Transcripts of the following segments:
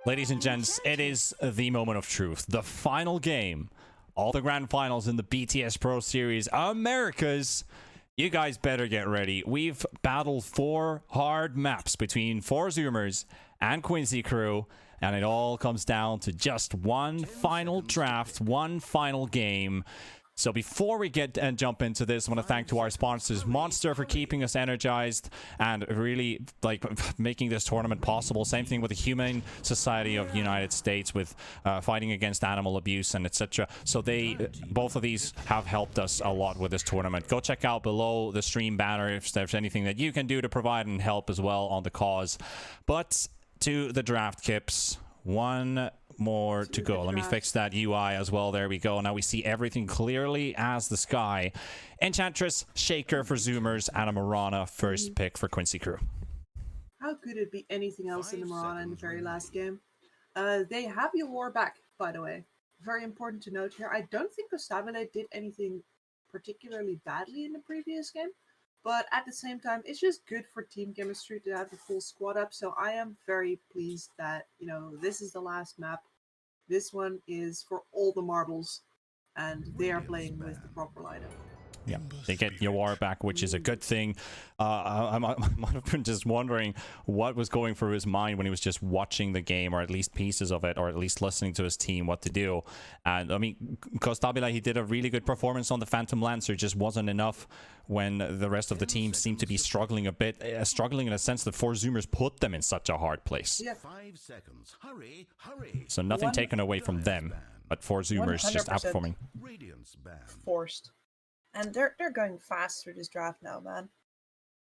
Ladies and gents, it is the moment of truth. The final game. All the grand finals in the BTS Pro Series. Americas. You guys better get ready. We've battled 4 hard maps between 4Zoomers and Quincy crew. And it all comes down to just one final draft, one final game. So before we get and jump into this, I want to thank to our sponsors, Monster, for keeping us energized and really like making this tournament possible. Same thing with the Humane Society of the United States with fighting against animal abuse and etc. So both of these have helped us a lot with this tournament. Go check out below the stream banner if there's anything that you can do to provide and help as well on the cause. But to the draft, Kips. One more to go. Let me fix that UI as well. There we go. Now we see everything clearly as the sky. Enchantress, Shaker for Zoomers, and a Marana first pick for Quincy crew. How could it be anything else in the Marana in the very last game? They have your war back, by the way. Very important to note here. I don't think Costabile did anything particularly badly in the previous game. But at the same time, it's just good for team chemistry to have the full squad up. So I am very pleased that, you know, this is the last map. This one is for all the marbles. And they are playing with the proper lineup. Yeah, they get Yawar back, which is a good thing. I might have been just wondering what was going through his mind when he was just watching the game, or at least pieces of it, or at least listening to his team what to do. And I mean, Costabile, he did a really good performance on the Phantom Lancer, just wasn't enough when the rest of the team seemed to be struggling a bit, struggling in a sense that 4Zoomers put them in such a hard place. Yeah. 5 seconds. Hurry, hurry. So nothing taken away from them, but 4Zoomers just outperforming. Forced. And they're going fast through this draft now, man.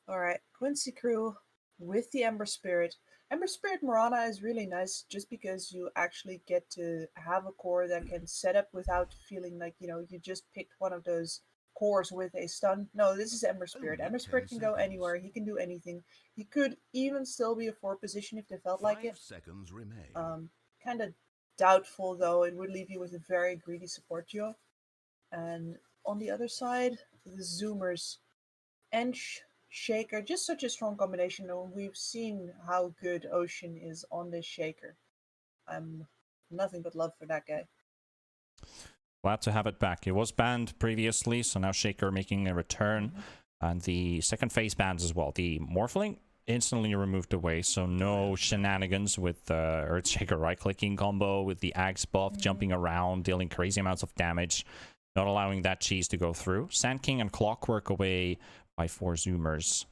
Alright, Quincy crew with the Ember Spirit. Ember Spirit Marana is really nice just because you actually get to have a core that can set up without feeling like, you know, you just picked one of those cores with a stun. No, this is Ember Spirit. Ember Spirit can go anywhere. He can do anything. He could even still be a 4 position if they felt like it. 5 seconds remain. Kind of doubtful, though. It would leave you with a very greedy support duo. And on the other side, the Zoomers and Shaker, just such a strong combination. And we've seen how good Ocean is on this Shaker. I'm nothing but love for that guy. Glad to have it back. It was banned previously, so now Shaker making a return. And the second phase bans as well. The Morphling instantly removed away, so no shenanigans with the Earthshaker right-clicking combo, with the Axe buff, jumping around, dealing crazy amounts of damage. Not allowing that cheese to go through. Sand King and Clockwork away by 4Zoomers.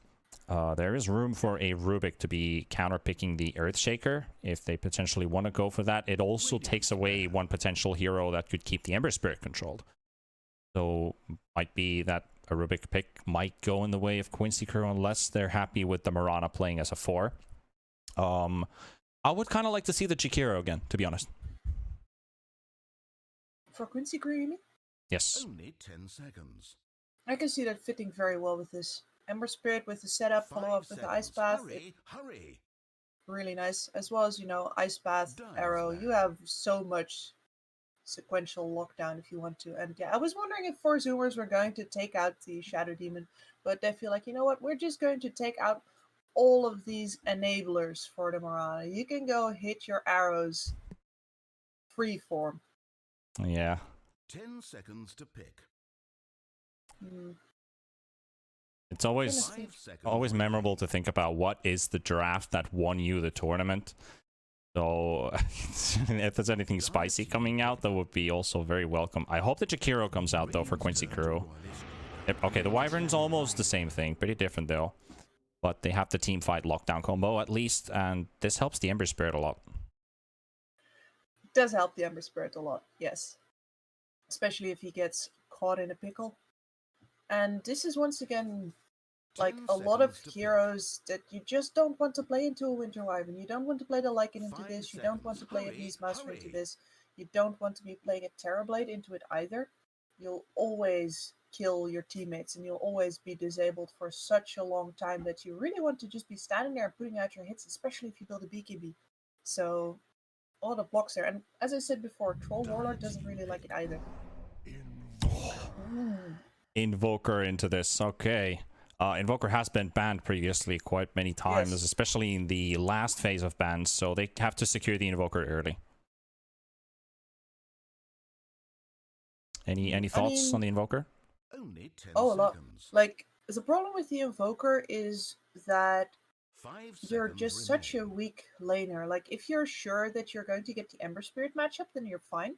There is room for a Rubik to be counterpicking the Earthshaker if they potentially want to go for that. It also takes away one potential hero that could keep the Ember Spirit controlled. So might be that a Rubik pick might go in the way of Quincy crew unless they're happy with the Marana playing as a 4. I would kind of like to see the Chikiro again, to be honest. For Quincy crew, you mean? Yes. Only 10 seconds. I can see that fitting very well with this. Ember Spirit with the setup, follow up with the Ice Bath. Hurry, hurry. Really nice. As well as, you know, Ice Bath, Arrow. You have so much sequential lockdown if you want to. And yeah, I was wondering if 4Zoomers were going to take out the Shadow Demon, but they feel like, you know what, we're just going to take out all of these enablers for the Marana. You can go hit your arrows freeform. Yeah. 10 seconds to pick. It's always memorable to think about what is the draft that won you the tournament. So if there's anything spicy coming out, that would be also very welcome. I hope the Chikiro comes out though for Quincy crew. Okay, the Wyvern's almost the same thing, pretty different though. But they have the team fight lockdown combo at least, and this helps the Ember Spirit a lot. It does help the Ember Spirit a lot, yes. Especially if he gets caught in a pickle. And this is once again like a lot of heroes that you just don't want to play into a Winter Wyvern. You don't want to play the Lycan into this. You don't want to play a Beastmaster into this. You don't want to be playing a Terrorblade into it either. You'll always kill your teammates and you'll always be disabled for such a long time that you really want to just be standing there and putting out your hits, especially if you build a BKB. So a lot of blocks there. And as I said before, Troll Warlord doesn't really like it either. Invoker into this. Okay. Invoker has been banned previously quite many times, Yes. especially in the last phase of bans, so they have to secure the Invoker early. Any thoughts on the Invoker? Only 10 Oh, a lot. seconds. Like, the problem with the Invoker is that 5 you're seconds just such a remain. weak laner. Like, if you're sure that you're going to get the Ember Spirit matchup, then you're fine.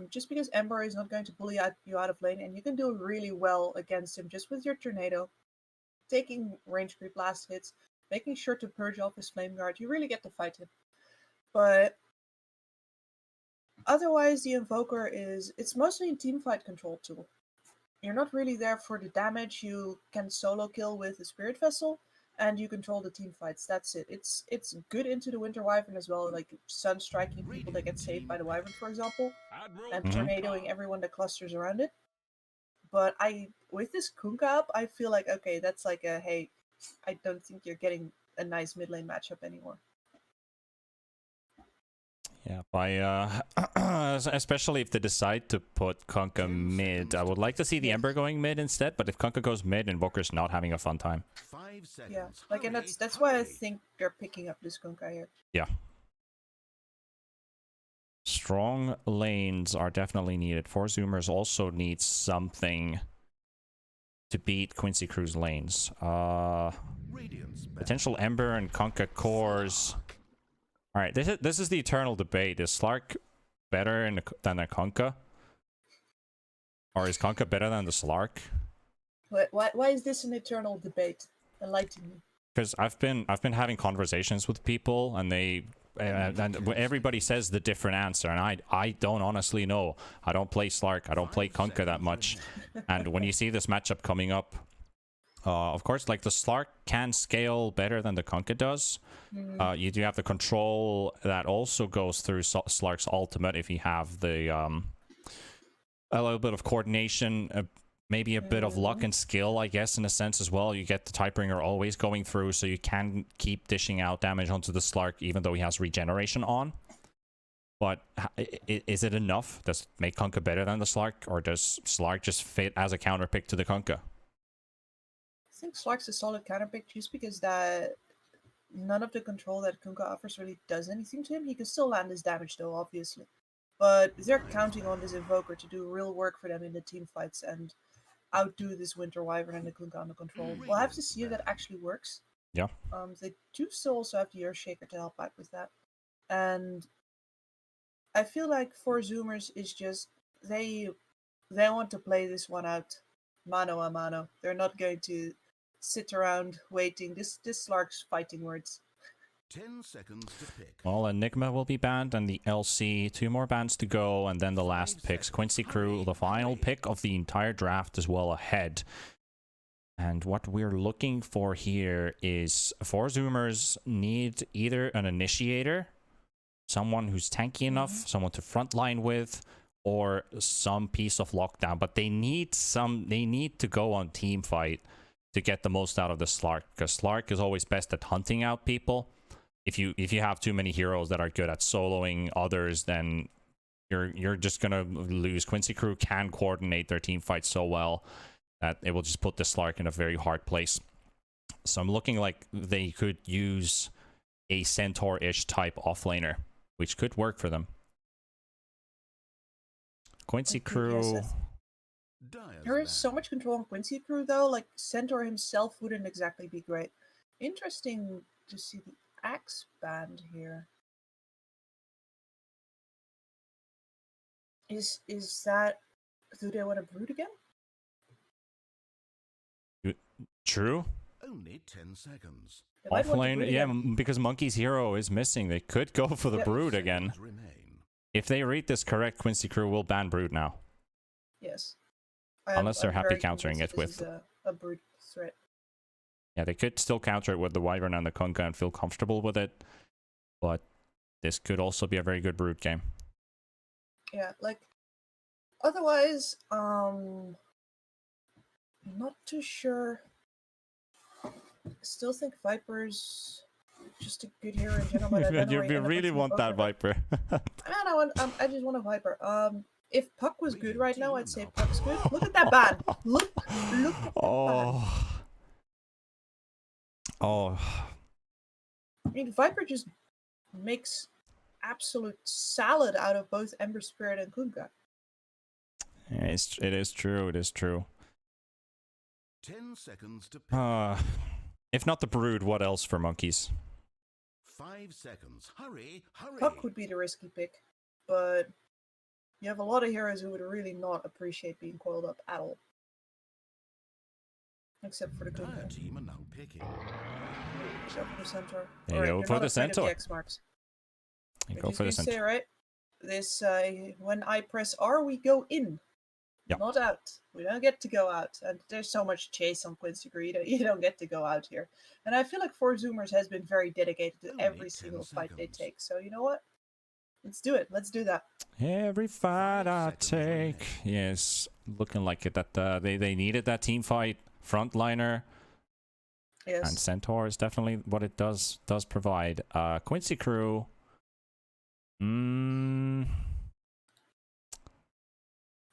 Just because Ember is not going to bully you out of lane, and you can do really well against him just with your Tornado, taking range creep blast hits, making sure to purge off his Flame Guard, you really get to fight him. But otherwise, the Invoker it's mostly a teamfight control tool. You're not really there for the damage. You can solo kill with the Spirit Vessel, and you control the team fights. That's it. It's good into the Winter Wyvern as well, like sun striking people that get saved by the Wyvern, for example, and tornadoing everyone that clusters around it. But with this Kunkka up, I feel like, okay, that's like a, hey, I don't think you're getting a nice mid lane matchup anymore. Yeah, by especially if they decide to put Kunkka mid, I would like to see the Ember going mid instead. But if Kunkka goes mid, Invoker's not having a fun time. 5 seconds. Yeah, like, and Hurry, that's why I hurry. think they're picking up this Kunkka here. Yeah. Strong lanes are definitely needed. 4Zoomers also needs something to beat Quincy Crew's lanes. Radiance back. Potential Ember and Kunkka cores. All right, this is the eternal debate. Is Slark better than a Kunkka? Or is Kunkka better than the Slark? Why is this an eternal debate? Enlighten me. Because I've been having conversations with people, and and everybody says the different answer, and I don't honestly know. I don't play Slark. I don't play Kunkka that much. And when you see this matchup coming up, of course, like the Slark can scale better than the Kunkka does. You do have the control that also goes through Slark's ultimate if you have the a little bit of coordination, maybe a bit of luck and skill, I guess, in a sense as well. You get the Typebringer always going through, so you can keep dishing out damage onto the Slark even though he has regeneration on. But is it enough? Does it make Kunkka better than the Slark, or does Slark just fit as a counter pick to the Kunkka? I think Slark's a solid counterpick just because that none of the control that Kunkka offers really does anything to him. He can still land his damage though, obviously. But they're counting on this Invoker to do real work for them in the team fights and outdo this Winter Wyvern and the Kunkka on the control. We'll have to see if that actually works. Yeah. They do still also have the Earthshaker to help out with that. And I feel like 4Zoomers is just they want to play this one out mano a mano. They're not going to sit around waiting. This Slark's fighting words. 10 seconds to pick. Well, Enigma will be banned, and the LC, 2 more bans to go, and then the last picks. Quincy Crew, the final pick of the entire draft, as well ahead. And what we're looking for here is 4Zoomers need either an initiator, someone who's tanky enough, someone to frontline with, or some piece of lockdown. But they need to go on team fight to get the most out of the Slark, because Slark is always best at hunting out people. If you have too many heroes that are good at soloing others, then you're just gonna lose. Quincy Crew can coordinate their team fight so well that it will just put the Slark in a very hard place. So I'm looking like they could use a Centaur-ish type offlaner, which could work for them. Quincy Crew. There is so much control on Quincy Crew though. Like Centaur himself wouldn't exactly be great. Interesting to see the Axe band here. Is that, do they want to brood again? True. Only 10 seconds. They might want to Offlane, brood yeah, again. Because Monkey's hero is missing. They could go for the Yep. brood again. Remain. If they read this correct, Quincy Crew will ban brood now. Yes. Unless they're happy very countering convinced it with- this is a brood threat. Yeah, they could still counter it with the Wyvern and the Kunkka and feel comfortable with it. But this could also be a very good brood game. Yeah, like otherwise, not too sure. Still think Viper's just a good hero in general, but I don't know. You really want that Viper. I just want a Viper. If Puck was good right now, I'd say Puck's good. Look at that ban. Look at that ban. Oh, Oh, I mean, Viper just makes absolute salad out of both Ember Spirit and Kunkka. it is true. It is true. 10 seconds to pick. If not the Brood, what else for monkeys? 5 seconds. Hurry, hurry. Puck would be the risky pick, but you have a lot of heroes who would really not appreciate being coiled up at all. Except for the Entire Kunkka. team are now picking. Except for the Centaur. There you Alright, go you're for not the afraid of Centaur. X marks. You Which go is for the good to say, Centaur. right? This, when I press R, we go in. Yep. Not out. We don't get to go out. And there's so much chase on Quincy Greed. You don't get to go out here. And I feel like 4Zoomers has been very dedicated to Only every 10 single fight they seconds. take. So you know what? Let's do it. Let's do that. Every fight 5 I seconds take. remaining. Yes, looking like it. That they needed that team fight. Frontliner and Yes. Centaur is definitely what it does provide. Quincy crew.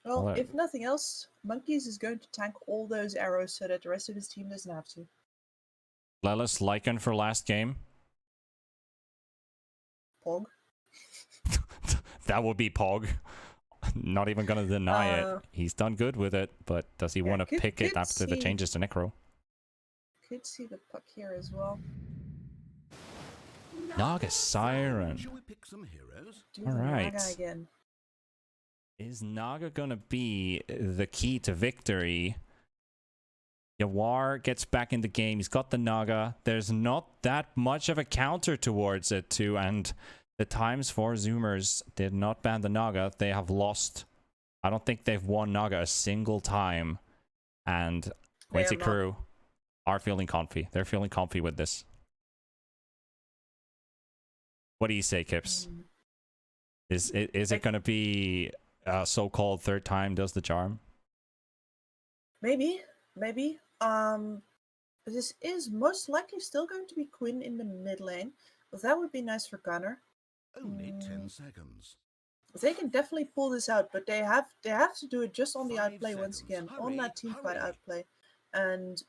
Well, Well, if nothing else, Monkeys is going to tank all those arrows so that the rest of his team doesn't have to. Lelis Lycan for last game. Pog. That would be Pog. Not even gonna deny it. He's done good with it, but does he yeah, want to could- pick it could after the see- changes to Necro? Could see the Puck here as well. Naga Siren. Shall we pick some heroes? Do All the right. Naga again. Is Naga gonna be the key to victory? Yawar gets back in the game. He's got the Naga. There's not that much of a counter towards it too, and the times 4Zoomers did not ban the Naga. They have lost. I don't think they've won Naga a single time. And Quincy have not. crew are feeling comfy. They're feeling comfy with this. What do you say, Kips? Mm. Is it going to be so-called third time does the charm? Maybe. This is most likely still going to be Quinn in the mid lane, but that would be nice for Gunner. Only 10 seconds. They can definitely pull this out, but they have to do it just on the 5 outplay once seconds. again, on that Hurry, team fight hurry. outplay, and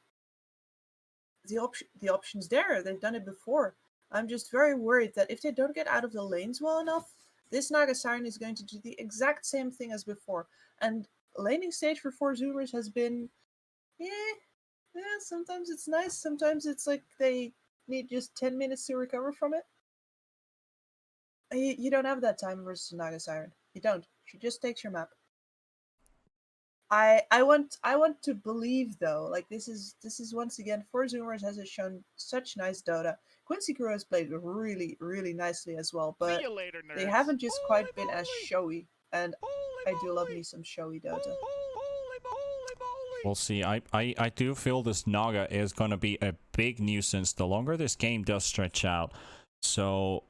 the options there. They've done it before. I'm just very worried that if they don't get out of the lanes well enough, this Naga Siren is going to do the exact same thing as before. And laning stage for 4Zoomers has been, yeah. Sometimes it's nice. Sometimes it's like they need just 10 minutes to recover from it. You don't have that time versus Naga Siren. You don't. She just takes your map. I want to believe though. Like this is once again 4Zoomers has shown such nice Dota. Quincy Crew has played really nicely as well, but they haven't just quite been as showy. And I do love me some showy Dota. We'll see. I do feel this Naga is going to be a big nuisance the longer this game does stretch out. So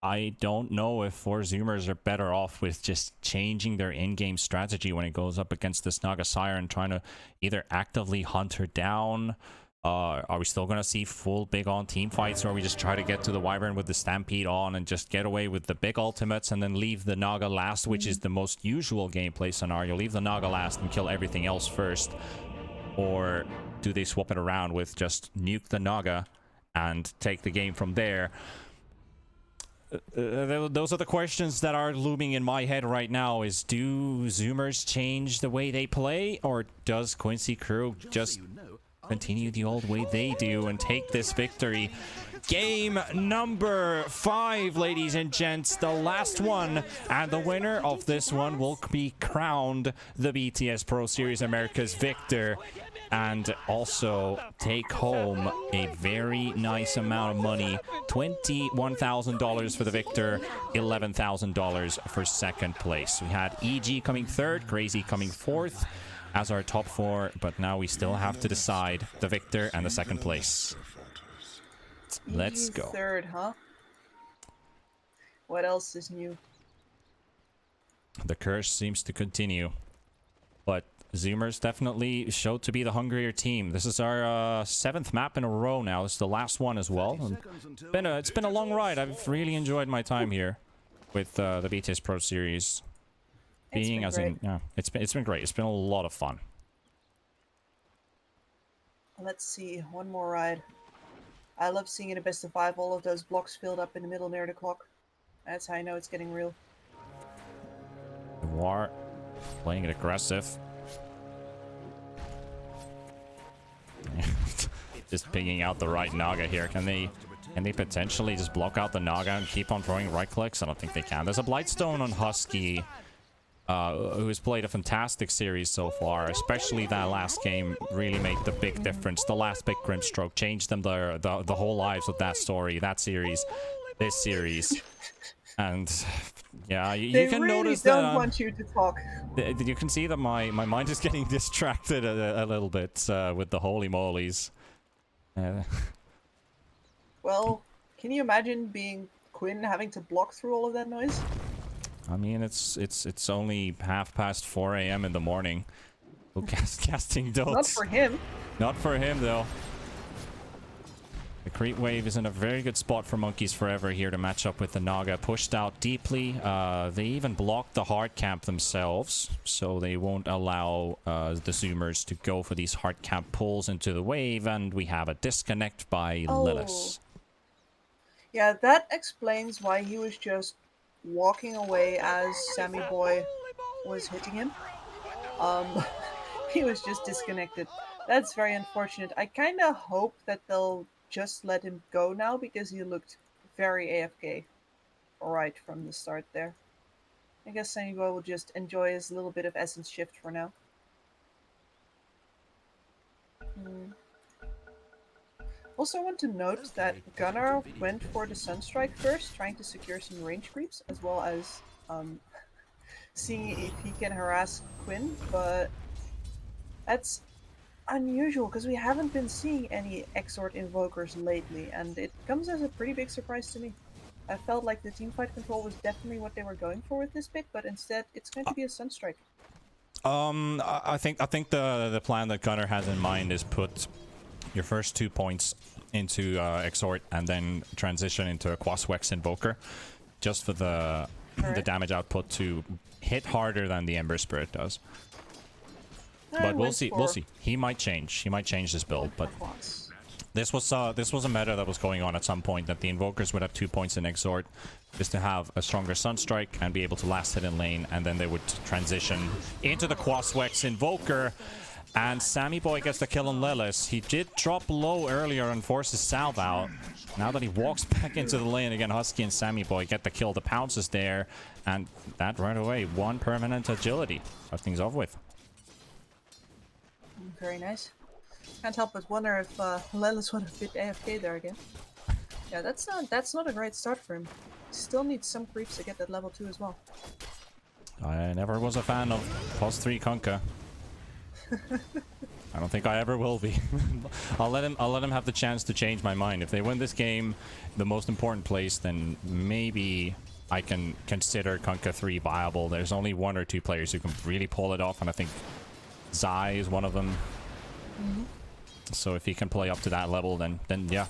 I don't know if 4Zoomers are better off with just changing their in-game strategy when it goes up against this Naga Siren, trying to either actively hunt her down. Are we still going to see full big on team fights, or we just try to get to the Wyvern with the Stampede on and just get away with the big ultimates and then leave the Naga last, which is the most usual gameplay scenario. Leave the Naga last and kill everything else first. Or do they swap it around with just nuke the Naga and take the game from there? Those are the questions that are looming in my head right now. Is do Zoomers change the way they play, or does Quincy Crew just So you know, I'll continue be the old way they do and take this victory? Game number 5, ladies and gents, the last one, and the winner of this one will be crowned the BTS Pro Series America's victor, and also take home a very nice amount of money. $21,000 for the victor, $11,000 for second place. We had EG coming third, Crazy coming fourth as our top 4, but now we still have to decide the victor and the second place. Let's Easy go. Third, huh? What else is new? The curse seems to continue, but Zoomers definitely showed to be the hungrier team. This is our 7th map in a row now. This is the last one as well. And it's been a long ride. I've really enjoyed my time here with the BTS Pro Series. It's been It's been great. It's been a lot of fun. Let's see, one more ride. I love seeing in a best of 5 all of those blocks filled up in the middle near the clock. That's how I know it's getting real. War playing it aggressive. Just picking out the right Naga here. Can they potentially just block out the Naga and keep on throwing right clicks? I don't think they can. There's a Blightstone on Husky, who has played a fantastic series so far. Especially that last game really made the big difference. The last big Grimstroke changed them the whole lives with that story, that series, this series. And yeah, you can really notice don't that want you to talk. you can see that my mind is getting distracted a little bit with the holy molies. Well, can you imagine being Quinn having to block through all of that noise? I mean, it's only 4 a.m. in the morning. Who casting dotes? Not for him. Not for him though. The creep wave is in a very good spot for Monkeys Forever here to match up with the Naga. Pushed out deeply. They even blocked the hard camp themselves, so they won't allow the Zoomers to go for these hard camp pulls into the wave, and we have a disconnect by Lilith. Yeah, that explains why he was just walking away as Sammy Boy was hitting him. He was just disconnected. That's very unfortunate. I kind of hope that they'll just let him go now, because he looked very AFK right from the start there. I guess Sammy Boy will just enjoy his little bit of essence shift for now. Also, I want to note that Gunnar went for the Sunstrike first, trying to secure some range creeps, as well as seeing if he can harass Quinn, but that's unusual because we haven't been seeing any Exort Invokers lately, and it comes as a pretty big surprise to me. I felt like the teamfight control was definitely what they were going for with this pick, but instead it's going to be a Sunstrike. I think the plan that Gunnar has in mind is put your first 2 points into Exort and then transition into a Quaswex Invoker, just for the damage output to hit harder than the Ember Spirit does. But we'll see. We'll see. He might change. He might change this build. But this was a meta that was going on at some point, that the Invokers would have 2 points in Exort, just to have a stronger Sunstrike and be able to last hit in lane, and then they would transition into the Quaswex Invoker. And Sammy Boy gets the kill on Lilith. He did drop low earlier and force his salve out. Now that he walks back into the lane again, Husky and Sammy Boy get the kill. The pounce is there, and that right away, 1 permanent agility. Start things off with. Very nice. Can't help but wonder if Lilith would have bit AFK there again. Yeah, that's not a great start for him. Still needs some creeps to get that level 2 as well. I never was a fan of +3 Kunkka. I don't think I ever will be. I'll let him have the chance to change my mind. If they win this game, the most important place, then maybe I can consider Kunkka 3 viable. There's only 1 or 2 players who can really pull it off, and I think Zai is one of them. So if he can play up to that level, then yeah.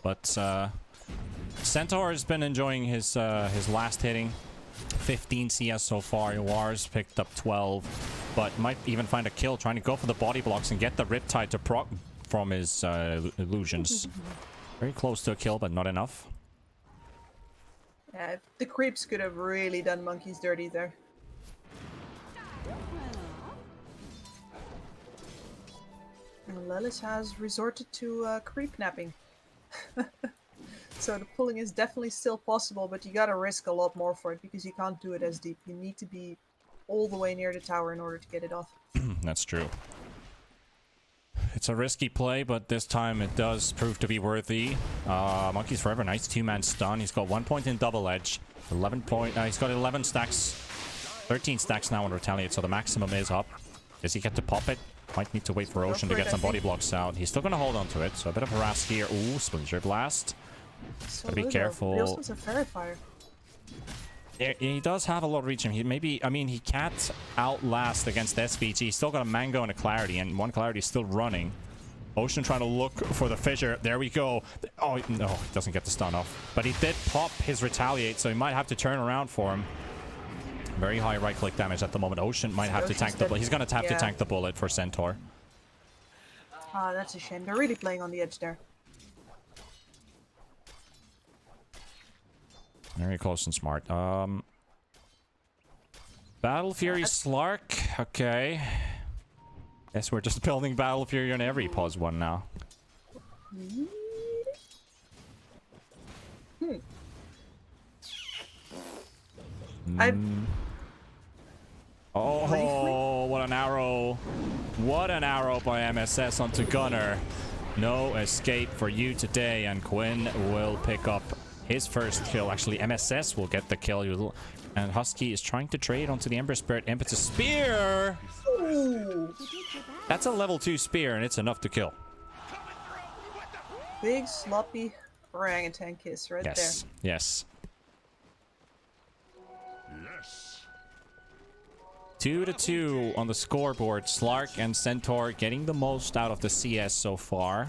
But Centaur has been enjoying his last hitting. 15 CS so far. War's picked up 12, but might even find a kill trying to go for the body blocks and get the Riptide to proc from his illusions. Very close to a kill, but not enough. Yeah, the creeps could have really done Monkeys dirty there. And Lilith has resorted to creep napping. So the pulling is definitely still possible, but you gotta risk a lot more for it, because you can't do it as deep. You need to be all the way near the tower in order to get it off. That's true. It's a risky play, but this time it does prove to be worthy. Monkeys Forever, nice 2-man stun. He's got 1 point in double edge. 11 point. He's got 11 stacks. 13 stacks now on Retaliate, so the maximum is up. Does he get to pop it? Might need to wait for Ocean to get some body blocks out. He's still gonna hold on to it, so a bit of harass here. Ooh, Splinter Blast. So Gotta be careful. He also has a Fairy Fire. He does have a lot of reach. He can't outlast against SVG. He's still got a Mango and a Clarity, and 1 Clarity is still running. Ocean trying to look for the fissure. There we go. Oh, no, he doesn't get the stun off. But he did pop his Retaliate, so he might have to turn around for him. Very high right-click damage at the moment. Ocean might have to tank the bullet. He's going to have to tank the bullet for Centaur. Ah, that's a shame. They're really playing on the edge there. Very close and smart. Battle Fury Slark. Okay. Guess we're just building Battle Fury on every pause one now. Oh, what an arrow. What an arrow by MSS onto Gunner. No escape for you today, and Quinn will pick up his first kill. Actually, MSS will get the kill. And Husky is trying to trade onto the Ember Spirit. Impetus Spear! Ooh. That's a level 2 spear, and it's enough to kill. Big sloppy orangutan kiss right there. Yes. 2-2 on the scoreboard. Slark and Centaur getting the most out of the CS so far.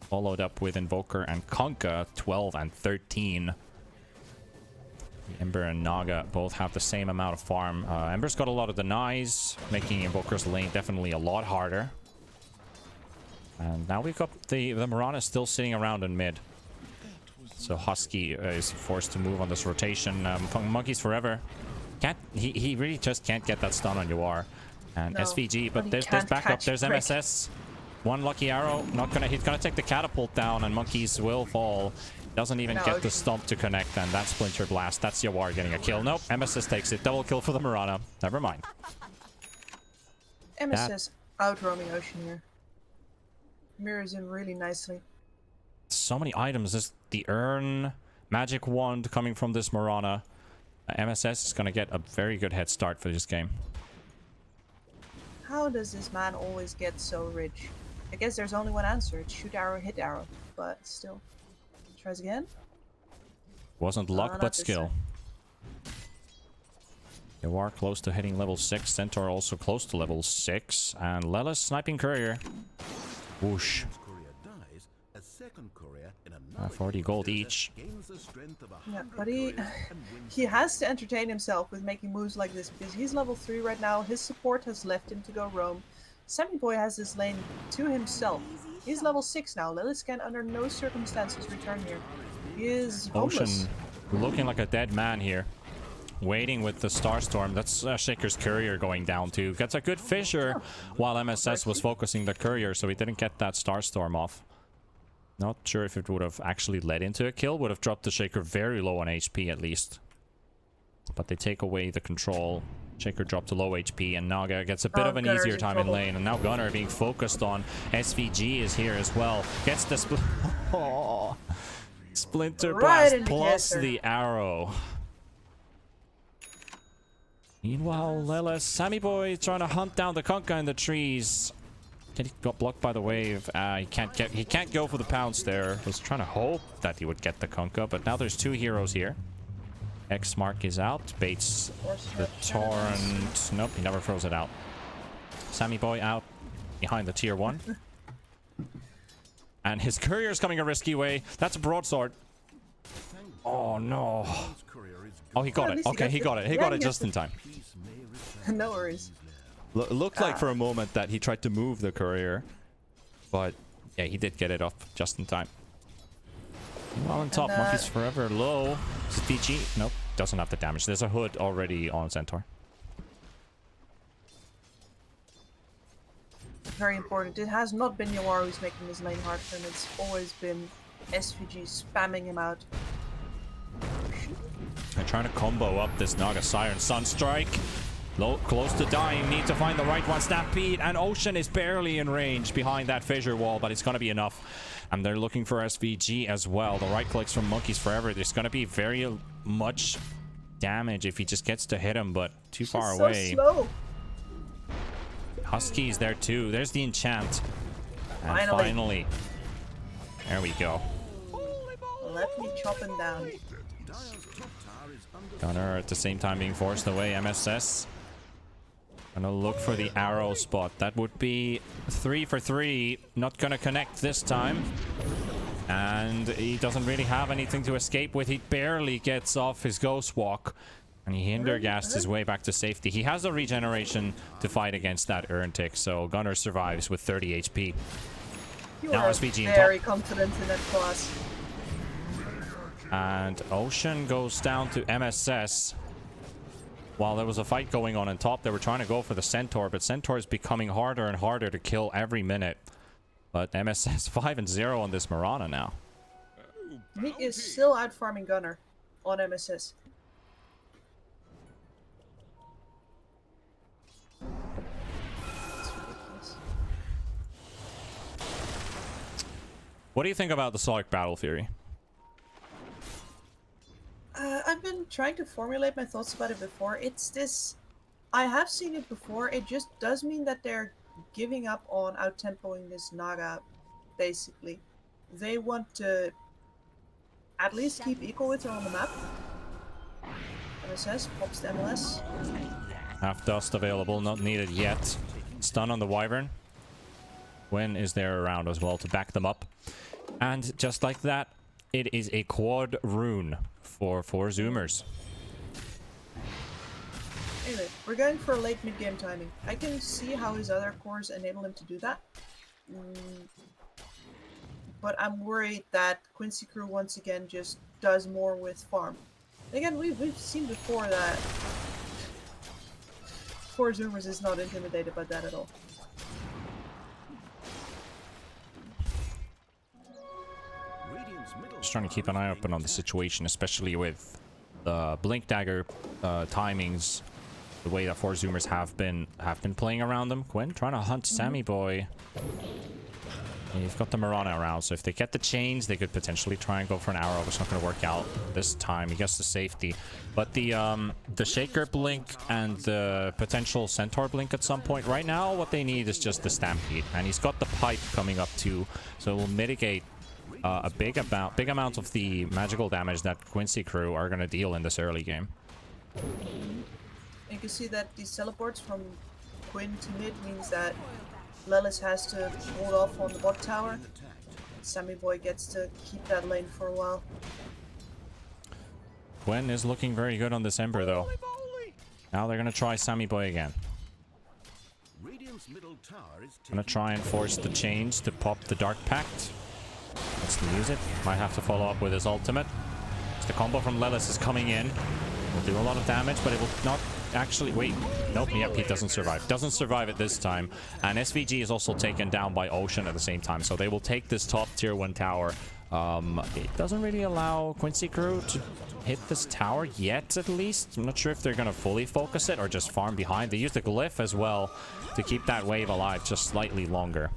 Followed up with Invoker and Kunkka, 12 and 13. Ember and Naga both have the same amount of farm. Ember's got a lot of denies, making Invoker's lane definitely a lot harder. And now we've got the Mirana still sitting around in mid. So Husky is forced to move on this rotation. Monkeys Forever. He really just can't get that stun on Yuar. And No, SVG, but there's can't backup. catch There's Crick. MSS. One lucky arrow. He's gonna take the catapult down, and Monkeys will fall. Doesn't even No, get the stomp to connect, and that Splinter Blast. That's Yuar getting a kill. Nope, MSS takes it. Double kill for the Mirana. Never mind. MSS out roaming Ocean here. Mirrors him really nicely. So many items. There's the urn, magic wand coming from this Mirana. MSS is gonna get a very good head start for this game. How does this man always get so rich? I guess there's only one answer. It's shoot arrow, hit arrow. But still. Tries again. Wasn't luck, not but this skill. You are close to hitting level 6. Centaur also close to level 6. And Lelis sniping courier. Whoosh. Courier dies, a second courier in another 40 gold each. gains the strength of 100 Yeah, but couriers and wins he has to entertain himself with making moves like this because he's level 3 right now. His support has left him to go roam. Sammy Boy has this lane to himself. He's level 6 now. Lilith can under no circumstances return here. He is homeless. Ocean looking like a dead man here. Waiting with the Starstorm. That's Shaker's courier going down too. Gets a good fissure while MSS was focusing the courier, so he didn't get that Starstorm off. Not sure if it would have actually led into a kill. Would have dropped the Shaker very low on HP at least. But they take away the control. Shaker dropped to low HP, and Naga gets a bit of an Gunner's easier in time in trouble. lane. And now Gunner being focused on. SVG is here as well. Gets the Splinter Right Blast in the plus kisser. the arrow. Meanwhile, Lelis, Sammy Boy trying to hunt down the Kunkka in the trees. He got blocked by the wave. He can't go for the pounce there. Was trying to hope that he would get the Kunkka, but now there's 2 heroes here. X Mark is out. Baits the torrent. Nope, he never throws it out. Sammy Boy out behind the tier 1. And his courier's coming a risky way. That's a broadsword. Oh no. courier is Oh, he got at it. least he Okay, got he the- got it. He yeah, got he it got just the- in time. peace may return. No worries. It looked like for a moment that he tried to move the courier, but yeah, he did get it off just in time. Well, on top, And, Monkeys Forever low. Is it PG? Nope, doesn't have the damage. There's a hood already on Centaur. Very important. It has not been Yawar who's making this lane hard for him. It's always been SVG spamming him out. They're trying to combo up this Naga Siren Sunstrike. Low, close to dying. Need to find the right one. Stampede, and Ocean is barely in range behind that fissure wall, but it's going to be enough. And they're looking for SVG as well. The right clicks from Monkeys Forever. There's going to be very much damage if he just gets to hit him, but too far She's away. so slow. Husky is there too. There's the enchant. And Finally. finally. There we go. Let me chop him down. Dire's top tower is under Gunner at the same time being forced away. MSS. Gonna look for the arrow spot. That would be 3 for 3. Not gonna connect this time. And he doesn't really have anything to escape with. He barely gets off his ghost walk. And he hindergassed his way back to safety. He has a regeneration to fight against that urn tick. So Gunner survives with 30 HP. You Now are SVG in very confident in that class. And Ocean goes down to MSS. While there was a fight going on top, they were trying to go for the Centaur, but Centaur is becoming harder and harder to kill every minute. But MSS 5-0 on this Mirana now. He is still out farming Gunner on MSS. What do you think about the Sonic Battle Theory? I've been trying to formulate my thoughts about it before. It's this... I have seen it before. It just does mean that they're giving up on out-tempoing this Naga, basically. They want to at least keep equal with her on the map. MSS pops the MLS. Half dust available, not needed yet. Stun on the Wyvern. Gwen is there around as well to back them up. And just like that, it is a quad rune for 4Zoomers. Anyway, we're going for a late mid-game timing. I can see how his other cores enable him to do that. But I'm worried that Quincy Crew once again just does more with farm. Again, we've seen before that 4Zoomers is not intimidated by that at all. Just trying to keep an eye open on the situation, especially with the Blink Dagger timings, the way that 4Zoomers have been playing around them. Gwen trying to hunt Sammy Boy. You've got the Mirana around, so if they get the chains, they could potentially try and go for an arrow. It's not going to work out this time. He gets the safety. But the Shaker Blink and the potential Centaur Blink at some point. Right now, what they need is just the Stampede. And he's got the Pipe coming up too, so it will mitigate a big amount of the magical damage that Quincy Crew are going to deal in this early game. You can see that these teleports from Quinn to mid means that Lelis has to hold off on the bot tower. Sammy Boy gets to keep that lane for a while. Gwen is looking very good on this Ember though. Now they're going to try Sammy Boy again. Gonna try and force the chains to pop the Dark Pact. Let's use it. Might have to follow up with his ultimate. The combo from Lelis is coming in. Will do a lot of damage, but it will not actually... Wait. Nope. Yep, he doesn't survive. Doesn't survive it this time. And SVG is also taken down by Ocean at the same time. So they will take this top tier 1 tower. It doesn't really allow Quincy Crew to hit this tower yet, at least. I'm not sure if they're going to fully focus it or just farm behind. They use the Glyph as well to keep that wave alive just slightly longer.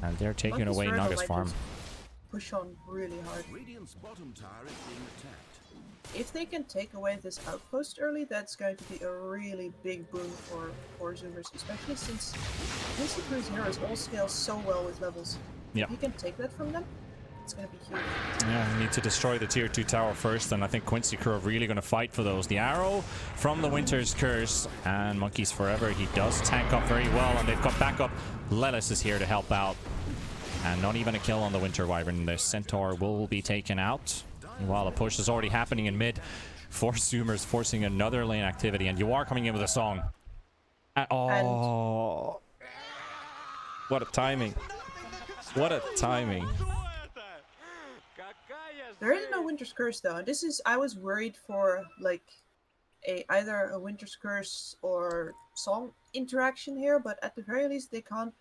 And they're taking away Naga's farm. Push on really hard. If they can take away this outpost early, that's going to be a really big boon for 4Zoomers, especially since Quincy Crew's heroes all scale so well with levels. Yeah. If you can take that from them, it's going to be huge. Yeah, we need to destroy the tier 2 tower first, and I think Quincy Crew are really going to fight for those. The arrow from the Winter's Curse and Monkeys Forever. He does tank up very well, and they've got backup. Lelis is here to help out. And not even a kill on the Winter Wyvern. The Centaur will be taken out. While the push is already happening in mid. 4Zoomers forcing another lane activity, and you are coming in with a song. Oh. What a timing. What a timing. There is no Winter's Curse though. This is, I was worried for like either a Winter's Curse or song interaction here, but at the very least they can't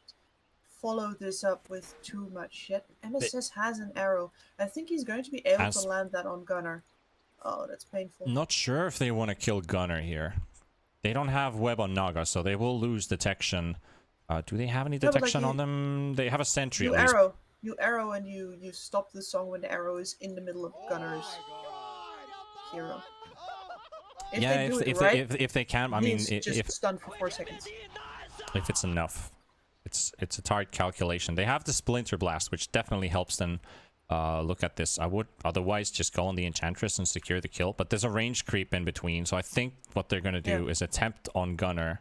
follow this up with too much yet. MSS has an arrow. I think he's going to be able to land that on Gunner. Oh, that's painful. Not sure if they want to kill Gunner here. They don't have web on Naga, so they will lose detection. Do they have any detection on them? They have a sentry at least. You arrow and you stop the song when the arrow is in the middle of Gunner's hero. If yeah, they do it right, if they can, I mean, just stun for 4 seconds. If it's enough. It's a tight calculation. They have the Splinter Blast, which definitely helps them look at this. I would otherwise just go on the Enchantress and secure the kill, but there's a range creep in between, so I think what they're going to do is attempt on Gunner.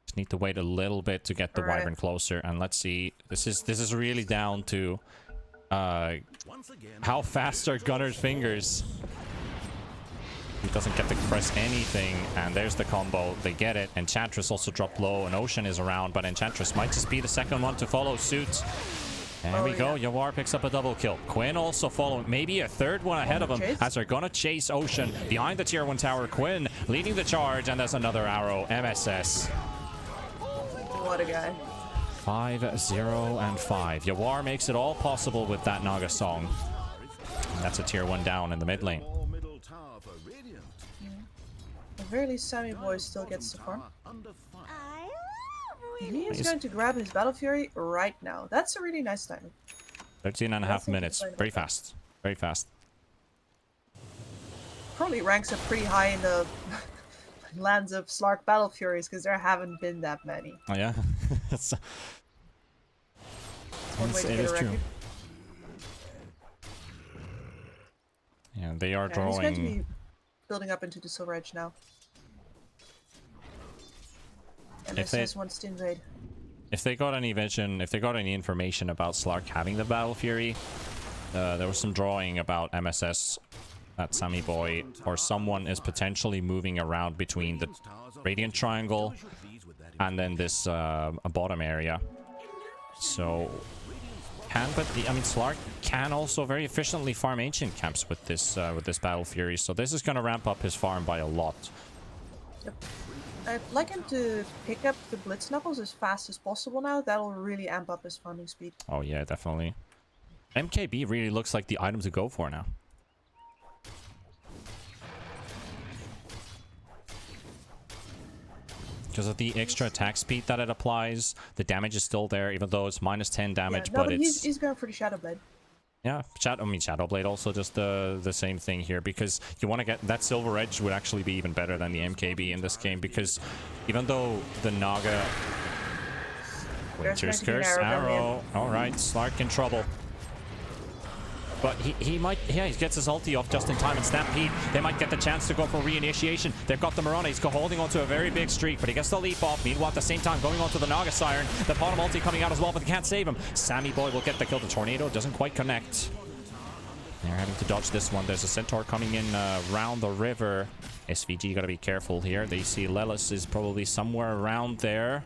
Just need to wait a little bit to get the Wyvern closer, and let's see. This is really down to how fast are Gunner's fingers. He doesn't get to press anything, and there's the combo. They get it. Enchantress also dropped low, and Ocean is around, but Enchantress might just be the second one to follow suit. There we go. Yawar picks up a double kill. Quinn also following, maybe a third one ahead of him as they're gonna chase Ocean behind the tier 1 tower. Quinn leading the charge, and there's another arrow. MSS. What a guy. 5-0 and 5. Yawar makes it all possible with that Naga song. And that's a tier 1 down in the mid lane. More middle tower for Radiant. At the very least, Sammy Boy still gets the farm. Under fire. He is going to grab his Battle Fury right now. That's a really nice timing. 13 and a half minutes. Very fast. Very fast. Probably ranks up pretty high in the lands of Slark Battle Furies because there haven't been that many. Oh yeah? That's One way to it get is a true. record. Yeah, they are Yeah, he's going to drawing. be building up into the Silver Edge now. And If they- SS wants to invade. If they got any vision, if they got any information about Slark having the Battle Fury, there was some drawing about MSS, that Sammy Boy, or someone is potentially moving around between the Radiant Triangle and then this bottom area. So, I mean, Slark can also very efficiently farm Ancient Camps with this Battle Fury. So this is going to ramp up his farm by a lot. Yep. I'd like him to pick up the Blitz Knuckles as fast as possible now. That'll really amp up his farming speed. Oh yeah, definitely. MKB really looks like the item to go for now. Because of the extra attack speed that it applies, the damage is still there, even though it's -10 damage, Yeah, no, but it's... he's going for the Shadow Blade. Yeah, Shadow Blade also just the same thing here, because you want to get that Silver Edge would actually be even better than the MKB in this game, because even though the Naga... Winter's going to be an Curse, arrow coming arrow. Alright, Slark in trouble. But he might, yeah, he gets his ulti off just in time, and Stampede, they might get the chance to go for reinitiation. They've got the Mirana, he's holding onto a very big streak, but he gets the leap off. Meanwhile, at the same time, going onto the Naga Siren, the bottom ulti coming out as well, but they can't save him. Sammy Boy will get the kill. The Tornado doesn't quite connect. They're having to dodge this one. There's a Centaur coming in around the river. SVG gotta be careful here. They see Lelis is probably somewhere around there.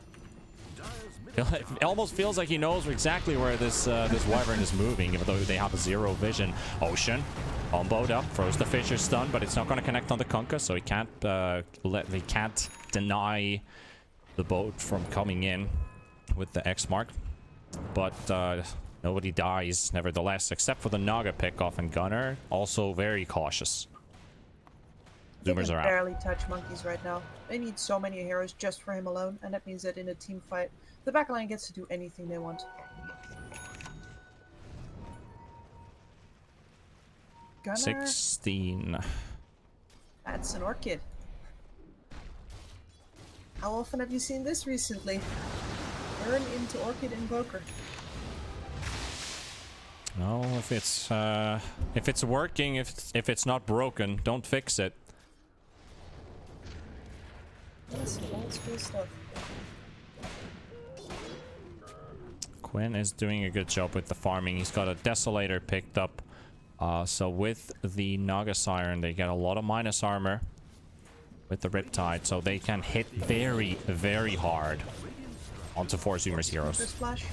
It almost feels like he knows exactly where this Wyvern is moving, even though they have a zero vision. Ocean, comboed up, throws the Fisher stun, but it's not going to connect on the Kunkka, so he can't they can't deny the boat from coming in with the X mark. But nobody dies, nevertheless, except for the Naga pickoff, and Gunner also very cautious. Zoomers are out. Barely touch monkeys right now. They need so many heroes just for him alone, and that means that in a team fight, the backline gets to do anything they want. Gunner, 16. that's an Orchid. How often have you seen this recently? Burn into Orchid Invoker. No, if it's working, if it's not broken, don't fix it. That's old school stuff. Quinn is doing a good job with the farming. He's got a Desolator picked up. So with the Naga Siren, they get a lot of minus armor with the Riptide, so they can hit very, very hard onto 4Zoomers heroes. First flash.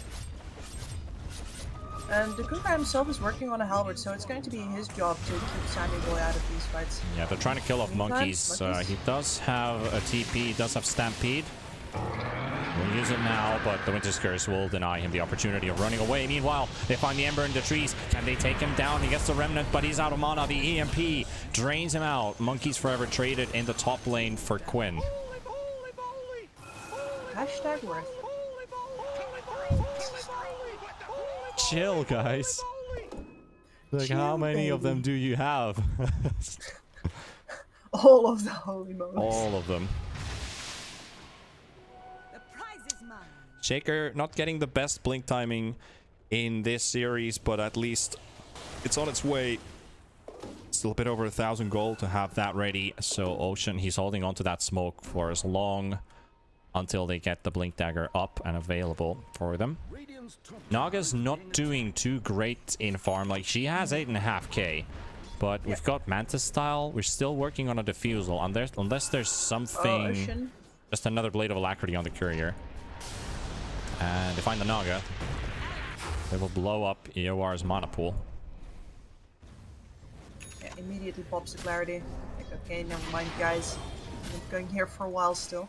And the Kunkka himself is working on a halberd, so it's going to be his job to keep Sammy Boy out of these fights. Yeah, they're trying to kill off monkeys. He does have a TP, he does have Stampede. We'll use it now, but the Winter's Curse will deny him the opportunity of running away. Meanwhile, they find the Ember in the trees. Can they take him down? He gets the Remnant, but he's out of mana. The EMP drains him out. Monkeys forever traded in the top lane for Quinn. Hashtag worth. Chill, guys. Like, Chill, how many of them baby. do you have? All of the holy moments. All of them. The prize is mine. Shaker not getting the best blink timing in this series, but at least it's on its way. Still a bit over 1,000 gold to have that ready. So Ocean, he's holding on to that smoke for as long until they get the blink dagger up and available for them. Naga's not doing too great in farm. Like, she has 8.5k, but we've got Mantis style. We're still working on a diffusal, unless there's something. Ocean. Just another Blade of Alacrity on the courier. And they find the Naga. They will blow up EOR's mana pool. Yeah, immediately pops the clarity. Like, okay, never mind, guys. I'm going here for a while still.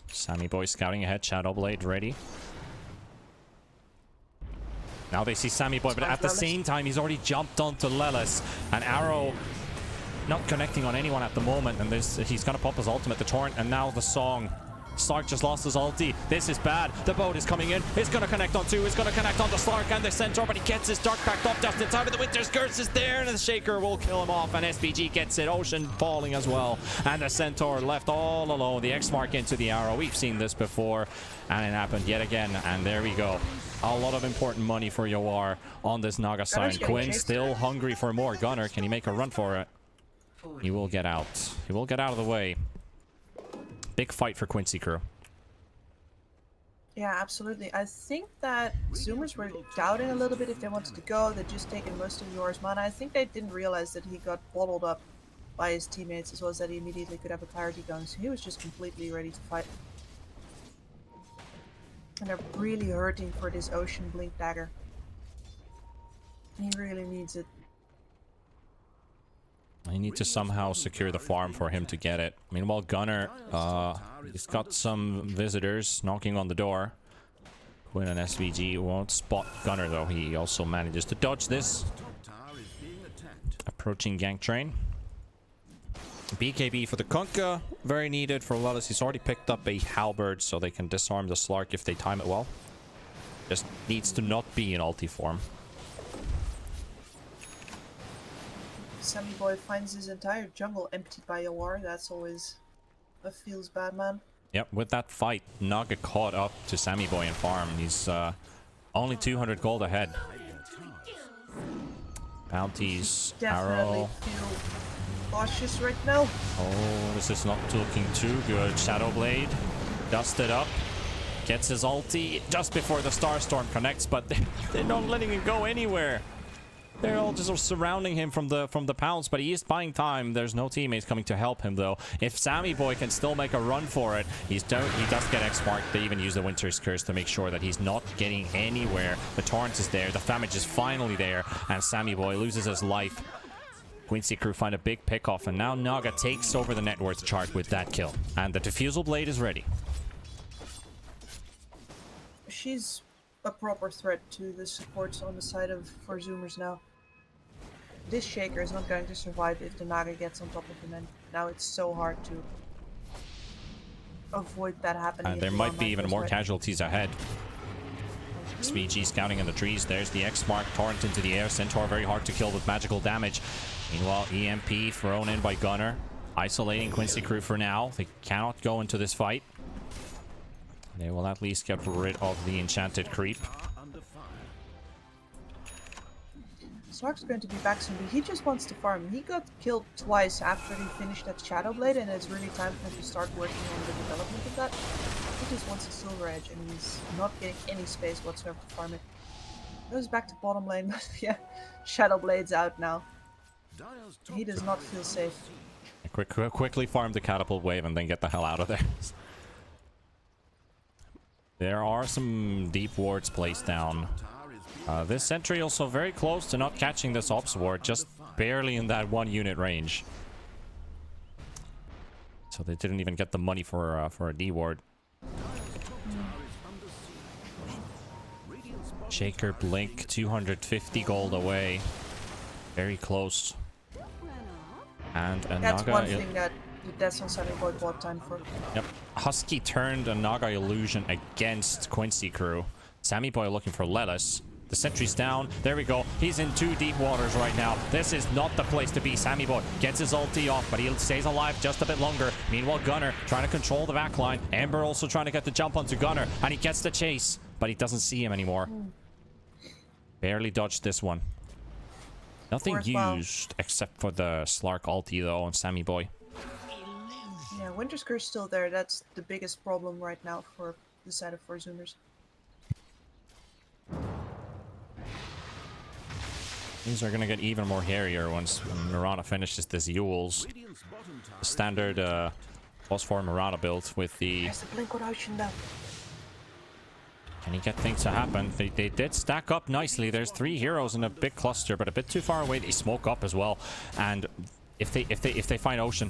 Sammy Boy scouting ahead. Shadowblade ready. Now they see Sammy Boy, but at the same time, he's already jumped onto Lelis. And Arrow not connecting on anyone at the moment. And he's going to pop his ultimate, the Torrent. And now the Song. Slark just lost his ulti. This is bad. The boat is coming in. It's going to connect on 2. It's going to connect on the Slark and the Centaur, but he gets his Dark backed up just in time. But the Winter's Curse is there, and the Shaker will kill him off. And SPG gets it. Ocean falling as well. And the Centaur left all alone. The X mark into the Arrow. We've seen this before, and it happened yet again. And there we go. A lot of important money for Yawar on this Naga side. Quinn still hungry for more. Gunner, can he make a run for it? He will get out. He will get out of the way. Big fight for Quincy crew. Yeah, absolutely. I think that Zoomers were doubting a little bit if they wanted to go. They'd just taken most of Yora's mana. I think they didn't realize that he got bottled up by his teammates, as well as that he immediately could have a clarity gun. So he was just completely ready to fight. And they're really hurting for this Ocean Blink dagger. He really needs it. I need to somehow secure the farm for him to get it. Meanwhile, Gunner, he's got some visitors knocking on the door. Quinn and SVG won't spot Gunner, though. He also manages to dodge this. Approaching gank train. BKB for the Kunkka. Very needed for Lelis. He's already picked up a halberd, so they can disarm the Slark if they time it well. Just needs to not be in ulti form. Sammy Boy finds his entire jungle emptied by Yawar. That's always a feels bad, man. Yep, with that fight, Naga caught up to Sammy Boy and farm. He's only 200 gold ahead. Bounties, Definitely Arrow. feel cautious right now. Oh, this is not looking too good. Shadowblade, dusted up, gets his ulti just before the Starstorm connects, but they're not letting him go anywhere. They're all just surrounding him from the pounce, but he is buying time. There's no teammates coming to help him, though. If Sammy Boy can still make a run for it, he does get X-marked. They even use the Winter's Curse to make sure that he's not getting anywhere. The Torrent is there. The Famage is finally there, and Sammy Boy loses his life. Quincy crew find a big pick-off, and now Naga takes over the net worth chart with that kill. And the Diffusal Blade is ready. She's a proper threat to the supports on the side of 4Zoomers now. This Shaker is not going to survive if the Naga gets on top of him, and now it's so hard to avoid that happening. And there might be even more casualties ahead. SVG scouting in the trees. There's the X-Mark. Torrent into the air. Centaur very hard to kill with magical damage. Meanwhile, EMP thrown in by Gunner. Isolating Quincy crew for now. They cannot go into this fight. They will at least get rid of the enchanted creep. Slark's going to be back soon, but he just wants to farm. He got killed twice after he finished that Shadowblade, and it's really time for him to start working on the development of that. He just wants a Silver Edge, and he's not getting any space whatsoever to farm it. Goes back to bottom lane, but yeah, Shadowblade's out now. He does not feel safe. Quickly farm the catapult wave and then get the hell out of there. There are some deep wards placed down. This sentry also very close to not catching this ops ward, just barely in that 1 unit range. So they didn't even get the money for a D ward. Shaker Blink, 250 gold away. Very close. And a That's Naga... one thing that that's on Sammy Boy bought time for. Yep. Husky turned a Naga Illusion against Quincy crew. Sammy Boy looking for Lelis. The sentry's down. There we go. He's in 2 deep waters right now. This is not the place to be. Sammy Boy gets his ulti off, but he stays alive just a bit longer. Meanwhile, Gunner trying to control the backline. Ember also trying to get the jump onto Gunner, and he gets the chase, but he doesn't see him anymore. Barely dodged this one. Nothing used except for the Slark ulti, though, on Sammy Boy. Yeah, Winter's Curse still there. That's the biggest problem right now for the side of 4Zoomers. Things are gonna get even more hairier once Mirana finishes this Yule's standard boss for Mirana build with the There's the Blink Ocean though. Can he get things to happen? They did stack up nicely. There's 3 heroes in a big cluster, but a bit too far away. They smoke up as well. And if they find Ocean,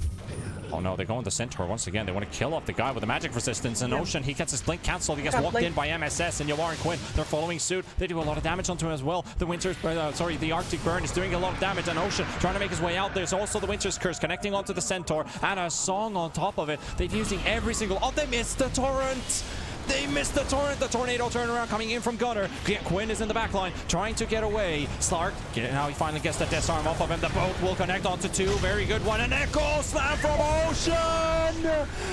oh no, they go in the Centaur once again. They want to kill off the guy with the magic resistance. And Ocean, he gets his blink cancelled. He gets walked in by MSS, and Yawar and Quinn, they're following suit. They do a lot of damage onto him as well. The Arctic Burn is doing a lot of damage, and Ocean trying to make his way out. There's also the Winter's Curse connecting onto the Centaur, and a song on top of it. They're using every single... Oh, they missed the torrent! They missed the torrent. The tornado turnaround coming in from Gunner. Quinn is in the back line trying to get away. Slark, now he finally gets the disarm off of him. The boat will connect onto 2. Very good one. An echo slam from Ocean.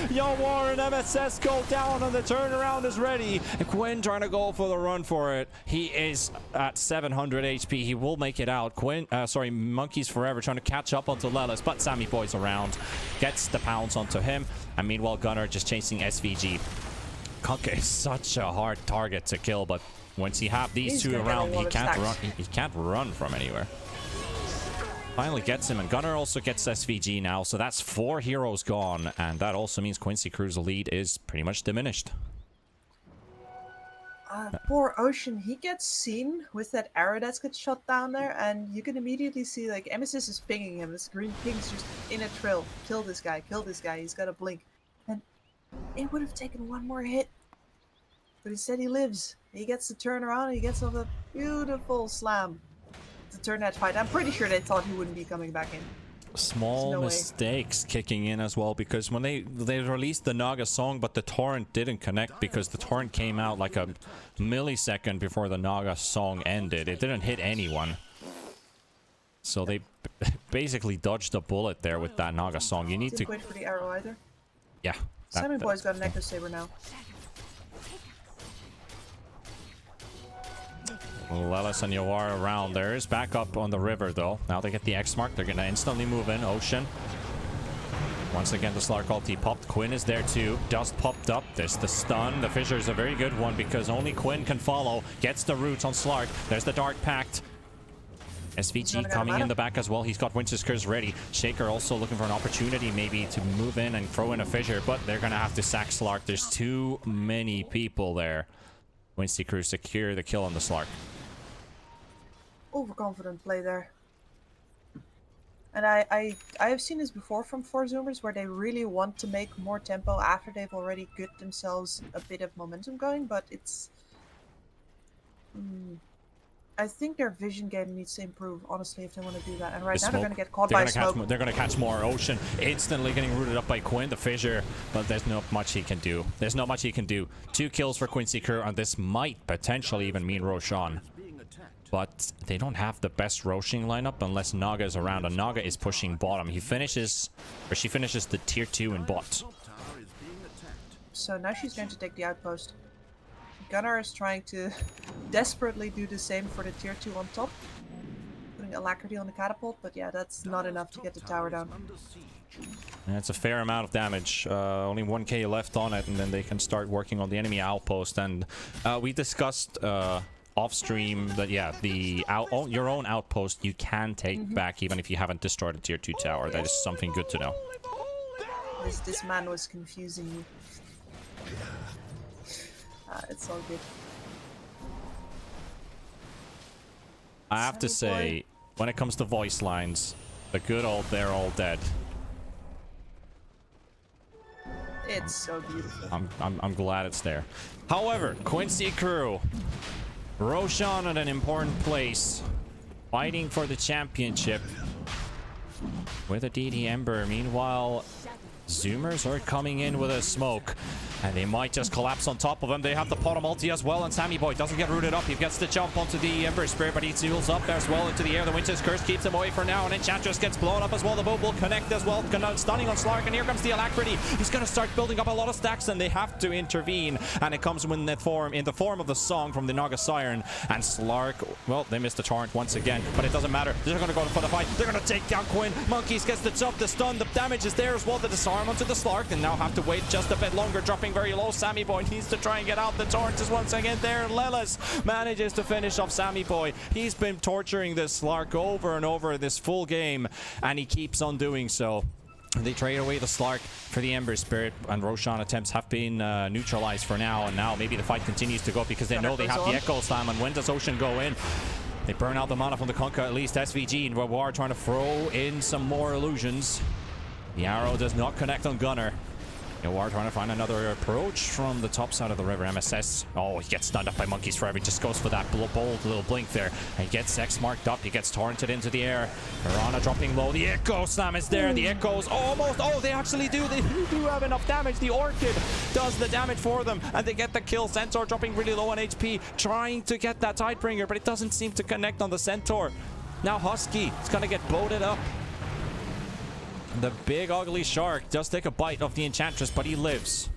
Yawar and MSS go down, and the turnaround is ready. Quinn trying to go for the run for it. He is at 700 HP. He will make it out. Monkeys Forever trying to catch up onto Lelis, but Sammy Boy's around. Gets the pounce onto him. And meanwhile, Gunner just chasing SVG. Kunkka is such a hard target to kill, but once you have these two around, he can't run. He can't run from anywhere. Finally gets him, and Gunner also gets SVG now, so that's 4 heroes gone, and that also means Quincy Crew's lead is pretty much diminished. Poor Ocean, he gets seen with that arrow that's got shot down there, and you can immediately see like Emesis is pinging him. This green ping's just in a trail. Kill this guy, he's got a blink. And it would have taken 1 more hit, but instead he lives. He gets to turn around and he gets off a beautiful slam to turn that fight. I'm pretty sure they thought he wouldn't be coming back in. Small mistakes kicking in as well, because when they released the Naga song, but the torrent didn't connect because the torrent came out like a millisecond before the Naga song ended. It didn't hit anyone. So they basically dodged a bullet there with that Naga song. You need to Didn't wait for the arrow either. Yeah. Sammy Boy's got an Echo Saber now. Lelis and Yawar around. There is backup on the river though. Now they get the X mark. They're gonna instantly move in. Ocean. Once again, the Slark ulti popped. Quinn is there too. Dust popped up. There's the stun. The fissure is a very good one because only Quinn can follow. Gets the roots on Slark. There's the Dark Pact. SVG coming in the back as well. He's got Winter's Curse ready. Shaker also looking for an opportunity maybe to move in and throw in a fissure, but they're gonna have to sack Slark. There's too many people there. Quincy Crew secure the kill on the Slark. Overconfident play there. And I have seen this before from 4Zoomers where they really want to make more tempo after they've already got themselves a bit of momentum going, but it's... I think their vision game needs to improve, honestly, if they want to do that. And right now they're going to get caught by smoke. They're going to catch more. Ocean instantly getting rooted up by Quinn, the fissure, but there's not much he can do. There's not much he can do. 2 kills for Quincy Crew, and this might potentially even mean Roshan. But they don't have the best Roshing lineup unless Naga is around, and Naga is pushing bottom. She finishes the tier 2 in bot. So now she's going to take the outpost. Gunnar is trying to desperately do the same for the tier 2 on top. Putting Alacrity on the catapult, but yeah, that's not enough to get the tower down. That's a fair amount of damage. Only 1k left on it, and then they can start working on the enemy outpost. And we discussed off stream that your own outpost you can take back even if you haven't destroyed a tier 2 tower. That is something good to know. This man was confusing me. It's all good. I have to say, when it comes to voice lines, the good old "they're all dead." It's so beautiful. I'm glad it's there. However, Quincy Crew, Roshan at an important place, fighting for the championship with a DD Ember. Meanwhile, Zoomers are coming in with a smoke, and they might just collapse on top of him. They have the pot of multi as well, and Sammy Boy doesn't get rooted up. He gets the jump onto the Ember Spirit, but he seals up as well into the air. The Winter's Curse keeps him away for now, and Enchantress gets blown up as well. The boat will connect as well, stunning on Slark, and here comes the Alacrity. He's going to start building up a lot of stacks, and they have to intervene, and it comes in the form of the song from the Naga Siren, and Slark, well, they missed the torrent once again, but it doesn't matter. They're going to go for the fight. They're going to take down Quinn. Monkeys gets the jump, the stun, the damage is there as well. The disarm onto the Slark, and now have to wait just a bit longer, dropping very low. Sammy Boy needs to try and get out. The torrent is once again there. Lelis manages to finish off Sammy Boy. He's been torturing this Slark over and over this full game, and he keeps on doing so. They trade away the Slark for the Ember Spirit, and Roshan attempts have been neutralized for now, and now maybe the fight continues to go because they know they have the Echo Slam, and when does Ocean go in? They burn out the mana from the Kunkka, at least. SVG and War trying to throw in some more illusions. The arrow does not connect on Gunner. War trying to find another approach from the top side of the river. MSS. Oh, he gets stunned up by Monkeys Forever. He just goes for that bold little blink there. And he gets X marked up. He gets torrented into the air. Piranha dropping low. The Echo Slam is there. The Echoes almost. Oh, they actually do. They do have enough damage. The Orchid does the damage for them. And they get the kill. Centaur dropping really low on HP. Trying to get that Tidebringer, but it doesn't seem to connect on the Centaur. Now Husky is going to get boated up. The big ugly shark does take a bite of the Enchantress, but he lives.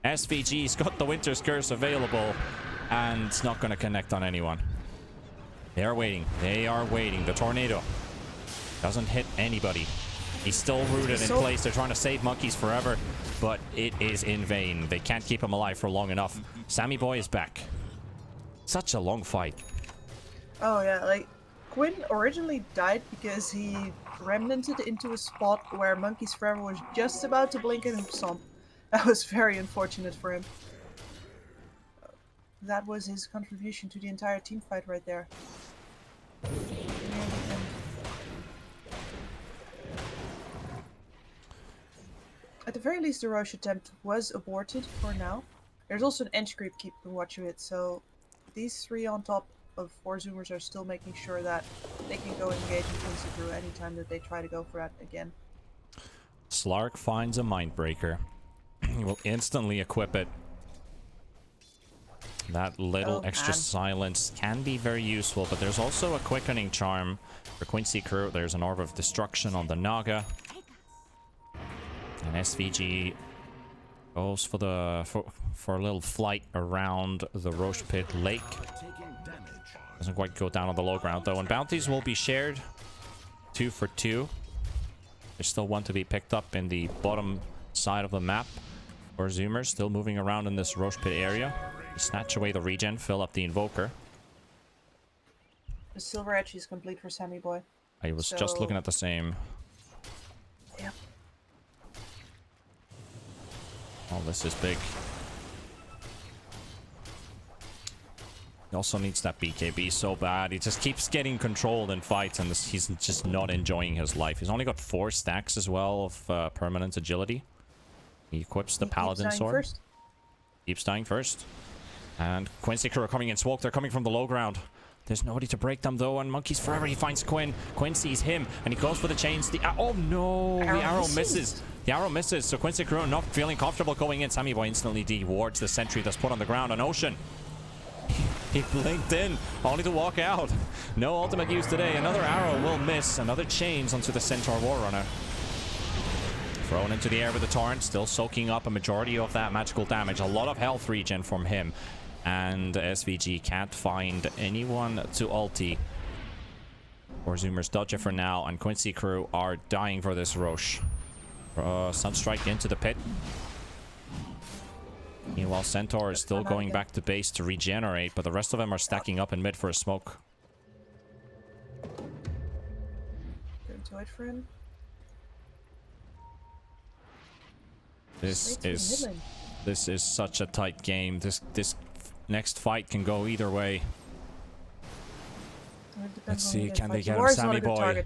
SVG's got the Winter's Curse available, and it's not going to connect on anyone. They are waiting. They are waiting. The Tornado doesn't hit anybody. He's still rooted in place. They're trying to save Monkeys Forever, but it is in vain. They can't keep him alive for long enough. Sammy Boy is back. Such a long fight. Oh yeah, like Quinn originally died because he remnanted into a spot where Monkeys Forever was just about to blink in Stomp. That was very unfortunate for him. That was his contribution to the entire team fight right there. At the very least, the Roche attempt was aborted for now. There's also an edge creep keeping watch of it, so these three on top of 4Zoomers are still making sure that they can go engage in Quincy through anytime that they try to go for that again. Slark finds a Mindbreaker. He will instantly equip it. That little extra silence can be very useful, but there's also a Quickening Charm for Quincy Crew. There's an Orb of Destruction on the Naga. And SVG goes for the for a little flight around the Roche Pit Lake. Doesn't quite go down on the low ground though, and bounties will be shared 2 for 2. There's still one to be picked up in the bottom side of the map. 4Zoomers still moving around in this Roche Pit area. You snatch away the regen, fill up the Invoker. The Silver Edge is complete for Sammy Boy. I was just looking at the same. Yeah. Oh, this is big. He also needs that BKB so bad. He just keeps getting controlled in fights, and he's just not enjoying his life. He's only got 4 stacks as well of permanent agility. He equips the Paladin Sword. Keeps dying first. And Quincy Crew are coming in smoke. They're coming from the low ground. There's nobody to break them though, and Monkeys Forever. He finds Quinn. Quinn sees him, and he goes for the chains. Oh no! The arrow misses. The arrow misses, so Quincy Crew not feeling comfortable going in. Sammy Boy instantly dewards the sentry that's put on the ground on Ocean. He blinked in, only to walk out. No ultimate use today. Another arrow will miss. Another chains onto the Centaur Warrunner. Thrown into the air with the Torrent, still soaking up a majority of that magical damage. A lot of health regen from him. And SVG can't find anyone to ulti. 4Zoomers dodge it for now, and Quincy Crew are dying for this Roche. Sunstrike into the pit. Meanwhile, Centaur is still going back to base to regenerate, but the rest of them are stacking up in mid for a smoke. Going to wait for him. This is such a tight game. This next fight can go either way. Let's see, can they get him? Sammy Boy.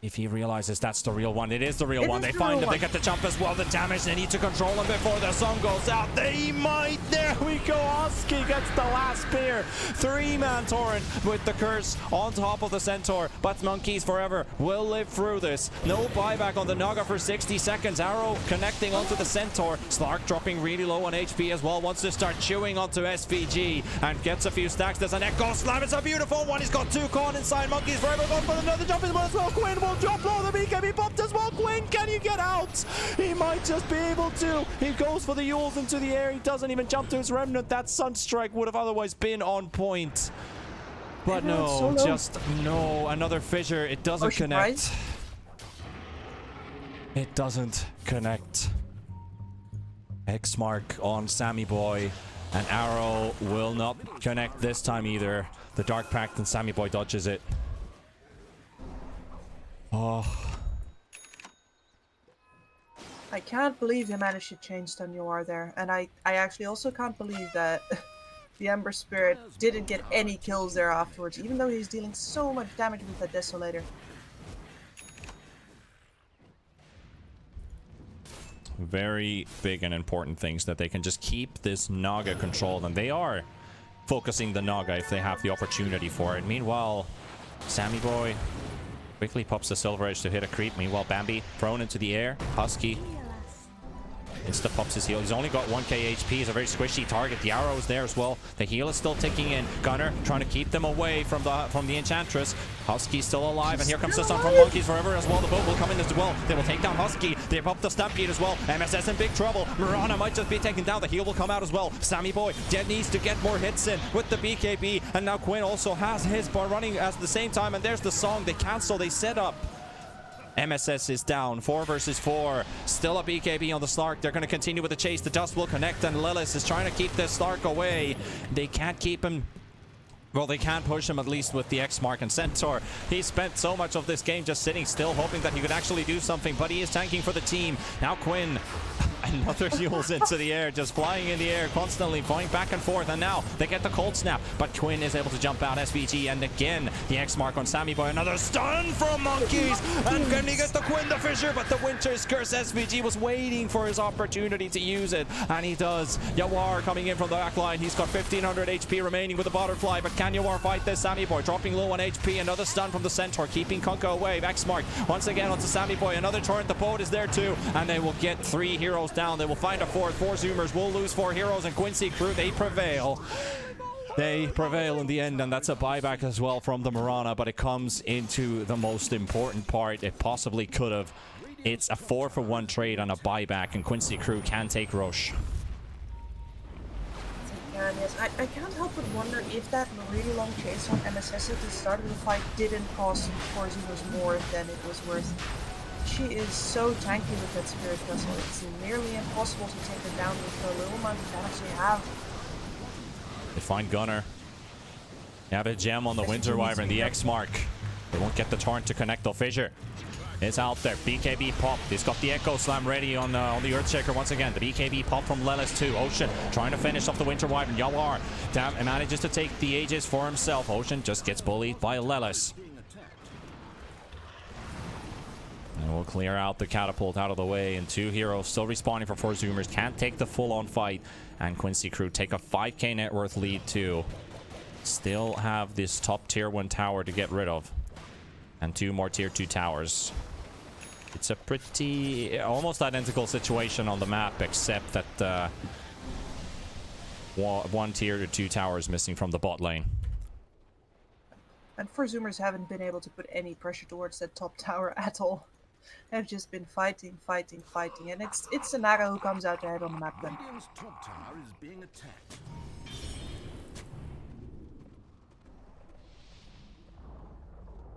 If he realizes that's the real one, it is the real one. They find him. They get the jump as well. The damage. They need to control him before the sun goes out. They might. There we go. Husky gets the last spear. 3-man torrent with the curse on top of the Centaur. But Monkeys Forever will live through this. No buyback on the Naga for 60 seconds. Arrow connecting onto the Centaur. Slark dropping really low on HP as well. Wants to start chewing onto SVG and gets a few stacks. There's an Echo Slam. It's a beautiful one. He's got 2 caught inside. Monkeys Forever goes for another jump as well. Quinn will drop low. The BKB popped as well. Quinn, can you get out? He might just be able to. He goes for the Yules into the air. He doesn't even jump to his remnant. That Sunstrike would have otherwise been on point. But no, just no. Another fissure. It doesn't connect. It doesn't connect. X mark on Sammy Boy. And arrow will not connect this time either. The Dark Pact and Sammy Boy dodges it. Oh. I can't believe they managed to change stun Noir there, and I actually also can't believe that the Ember Spirit didn't get any kills there afterwards, even though he's dealing so much damage with that Desolator. Very big and important things that they can just keep this Naga controlled, and they are focusing the Naga if they have the opportunity for it. Meanwhile, Sammy Boy quickly pops the Silver Edge to hit a creep. Meanwhile, Bambi thrown into the air. Husky insta pops his heal. He's only got 1k HP. He's a very squishy target. The arrow is there as well. The heal is still ticking in. Gunner trying to keep them away from the Enchantress. Husky's still alive, and here comes the stun from Monkeys Forever as well. The boat will come in as well. They will take down Husky. They pop the Stampede as well. MSS in big trouble. Mirana might just be taken down. The heal will come out as well. Sammy Boy needs to get more hits in with the BKB, and now Quinn also has his bar running at the same time, and there's the song. They cancel. They set up. MSS is down. 4 versus 4. Still a BKB on the Slark. They're going to continue with the chase. The dust will connect, and Lilith is trying to keep this Slark away. They can't keep him. Well, they can't push him, at least with the X Mark and Centaur. He spent so much of this game just sitting still, hoping that he could actually do something, but he is tanking for the team. Now Quinn, another Yules into the air, just flying in the air, constantly flying back and forth, and now they get the cold snap, but Quinn is able to jump out SVG, and again, the X Mark on Sammy Boy. Another stun from Monkeys, and can he get the Quinn the Fisher, but the Winter's Curse SVG was waiting for his opportunity to use it, and he does. Yawar coming in from the back line. He's got 1500 HP remaining with a butterfly, but can Yawar fight this? Sammy Boy dropping low on HP. Another stun from the Centaur, keeping Kunkka away. X Mark once again onto Sammy Boy. Another torrent. The boat is there too, and they will get 3 heroes down. They will find a 4th. 4Zoomers will lose 4 heroes, and Quincy crew, they prevail. They prevail in the end, and that's a buyback as well from the Mirana, but it comes into the most important part it possibly could have. It's a 4-for-1 trade on a buyback, and Quincy crew can take Roche. Yes, I can't help but wonder if that really long chase on MSS at the start of the fight didn't cost 4Zoomers more than it was worth. She is so tanky with that Spirit Vessel. It's nearly impossible to take her down with the little amount of damage they have. They find Gunner. They have a gem on the Winter Wyvern, the X Mark. They won't get the torrent to connect though. Fissure is out there. BKB pop. He's got the Echo Slam ready on the Earthshaker once again. The BKB pop from Lelis too. Ocean trying to finish off the Winter Wyvern. Yawar manages to take the Aegis for himself. Ocean just gets bullied by Lelis. And we'll clear out the catapult out of the way, and 2 heroes still respawning for 4Zoomers. Can't take the full-on fight, and Quincy crew take a 5k net worth lead too. Still have this top tier 1 tower to get rid of, and 2 more tier 2 towers. It's a pretty almost identical situation on the map, except that 1 tier 2 tower is missing from the bot lane. And 4Zoomers haven't been able to put any pressure towards that top tower at all. They've just been fighting, and it's the Naga who comes out ahead on the map then. Radiant's top tower is being attacked.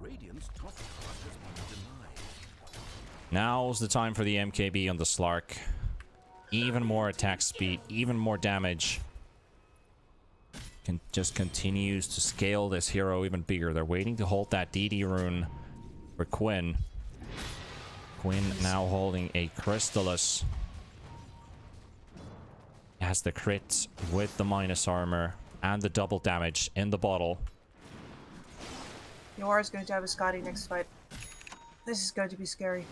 Radiant's top tower has been denied. Now's the time for the MKB on the Slark. Even more attack speed, even more damage. Just continues to scale this hero even bigger. They're waiting to hold that DD rune for Quinn. Quinn now holding a Crystallis. Has the crit with the minus armor and the double damage in the bottle. Yawar is going to have a Scotty next fight. This is going to be scary.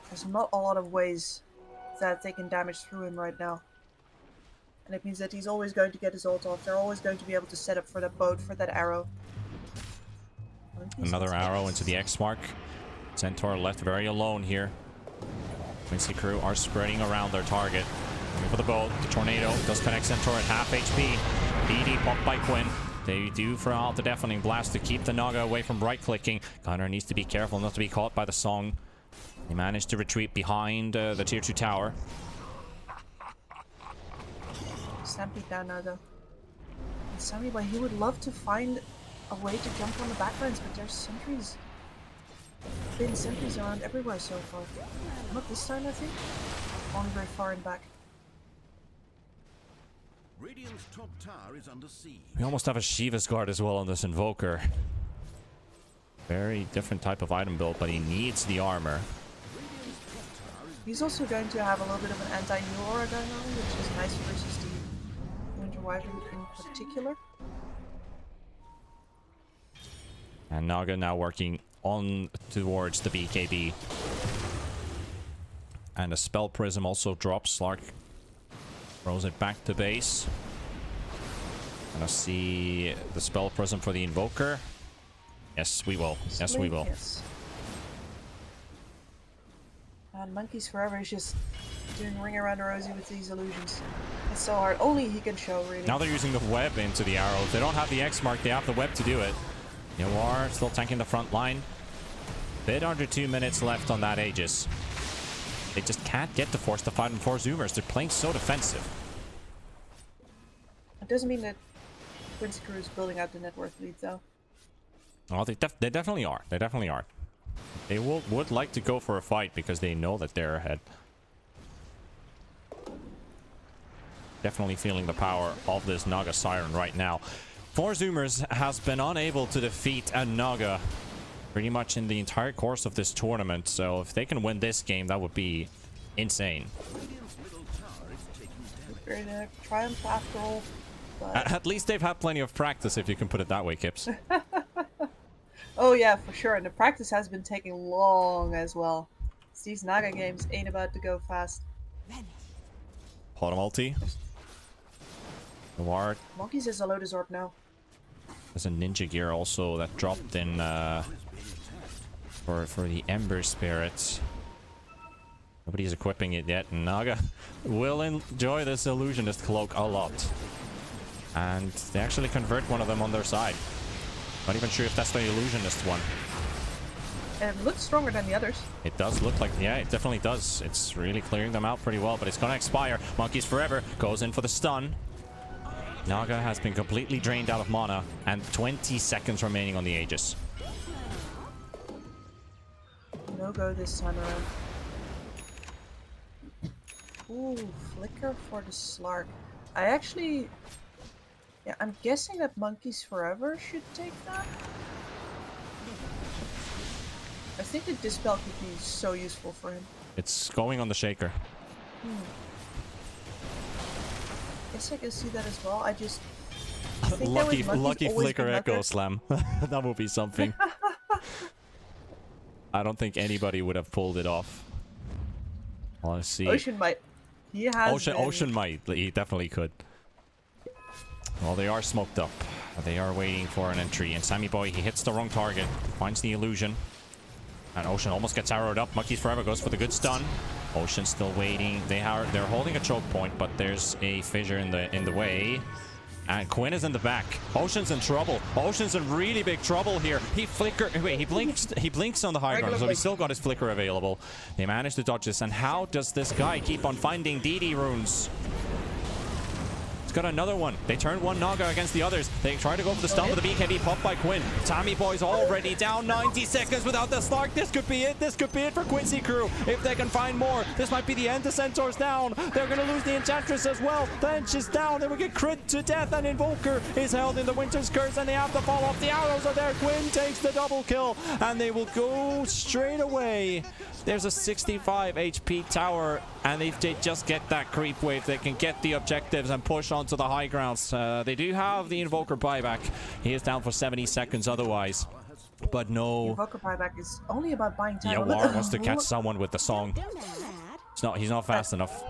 There's not a lot of ways that they can damage through him right now. And it means that he's always going to get his ult off. They're always going to be able to set up for that boat, for that arrow. Another arrow into the X Mark. Centaur left very alone here. Quincy crew are spreading around their target. Looking for the boat. The tornado does connect Centaur at half HP. BD popped by Quinn. They do throw out the deafening blast to keep the Naga away from right-clicking. Gunner needs to be careful not to be caught by the song. They managed to retreat behind the tier 2 tower. Stampede down now though. And Sammy Boy, he would love to find a way to jump on the backlines, but there's sentries. Been sentries around everywhere so far. Not this time, I think. Only very far and back. Radiant's top tower is under siege. We almost have a Shiva's Guard as well on this Invoker. Very different type of item build, but he needs the armor. Radiant's top tower is He's also going to have a little bit of an anti-heal aura going on, which is nice versus the Winter Wyvern in particular. And Naga now working on towards the BKB. And a Spell Prism also drops. Slark throws it back to base. Gonna see the Spell Prism for the Invoker. Yes, we will. Yes, we will. Yes. And Monkeys Forever is just doing ring around the rosy with these illusions. It's so hard. Only he can show, really. Now they're using the web into the arrow. If they don't have the X mark, they have the web to do it. Noir still tanking the front line. Bit under 2 minutes left on that Aegis. They just can't get to force the fight on 4Zoomers. They're playing so defensive. It doesn't mean that Quincy Crew is building out the net worth lead, though. Well, they definitely are. They definitely are. They would like to go for a fight because they know that they're ahead. Definitely feeling the power of this Naga Siren right now. 4Zoomers has been unable to defeat a Naga pretty much in the entire course of this tournament. So if they can win this game, that would be insane. Very triumph after all. But... At least they've had plenty of practice, if you can put it that way, Kips. Oh yeah, for sure. And the practice has been taking long as well. These Naga games ain't about to go fast. Auto multi. Noir. Monkeys is a Lotus Orb now. There's a Ninja Gear also that dropped in for the Ember Spirits. Nobody's equipping it yet. Naga will enjoy this Illusionist Cloak a lot. And they actually convert one of them on their side. Not even sure if that's the Illusionist one. And it looks stronger than the others. It does look like, yeah, it definitely does. It's really clearing them out pretty well, but it's gonna expire. Monkeys Forever goes in for the stun. Naga has been completely drained out of mana, and 20 seconds remaining on the Aegis. No go this time around. Ooh, Flicker for the Slark. I actually... Yeah, I'm guessing that Monkeys Forever should take that. I think that this spell could be so useful for him. It's going on the Shaker. Guess I can see that as well. I just... Lucky Flicker Echo Slam. That would be something. I don't think anybody would have pulled it off. Well, let's see. Ocean might. He has Ocean might. He definitely could. Well, they are smoked up. They are waiting for an entry. And Sammy Boy, he hits the wrong target. Finds the illusion. And Ocean almost gets arrowed up. Monkeys Forever goes for the good stun. Ocean's still waiting. They're holding a choke point, but there's a fissure in the way. And Quinn is in the back. Ocean's in trouble. Ocean's in really big trouble here. He blinks on the high ground, so he's still got his flicker available. They managed to dodge this. And how does this guy keep on finding DD runes? Got another one. They turn one Naga against the others. They try to go for the stun with the BKB popped by Quinn. Tommy Boy's already down 90 seconds without the Slark. This could be it. This could be it for Quincy Crew. If they can find more, this might be the end. The Centaur's down. They're going to lose the Enchantress as well. Bench is down. They will get crit to death, and Invoker is held in the Winter's Curse, and they have to fall off. The arrows are there. Quinn takes the double kill, and they will go straight away. There's a 65 HP tower, and if they just get that creep wave, they can get the objectives and push onto the high grounds. They do have the Invoker buyback. He is down for 70 seconds otherwise. But no... Invoker buyback is only about buying time. Yawar wants to catch someone with the song. He's not fast enough.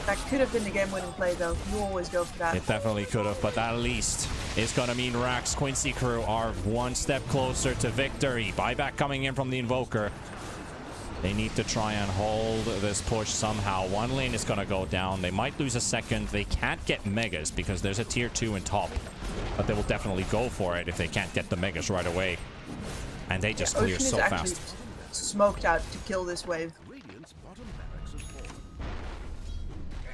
That could have been the game-winning play, though. You always go for that. It definitely could have, but at least it's going to mean Rax Quincy Crew are one step closer to victory. Buyback coming in from the Invoker. They need to try and hold this push somehow. One lane is going to go down. They might lose a second. They can't get Megas because there's a tier 2 in top. But they will definitely go for it if they can't get the Megas right away. And they just clear so fast. Smoked out to kill this wave.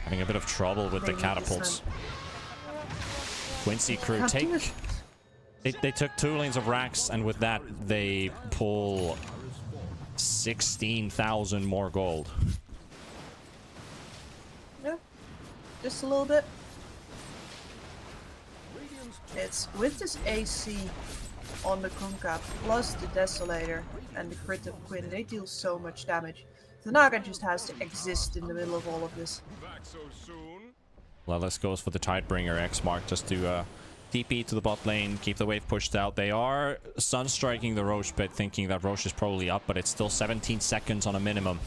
Having a bit of trouble with the catapults. Quincy Crew they took 2 lanes of Rax, and with that they pull 16,000 more gold. Yeah, just a little bit. It's with this AC on the Kunkka plus the Desolator and the crit of Quinn, they deal so much damage. The Naga just has to exist in the middle of all of this. Lelis goes for the Tidebringer X Mark just to TP to the bot lane, keep the wave pushed out. They are sunstriking the Roche bit, thinking that Roche is probably up, but it's still 17 seconds on a minimum.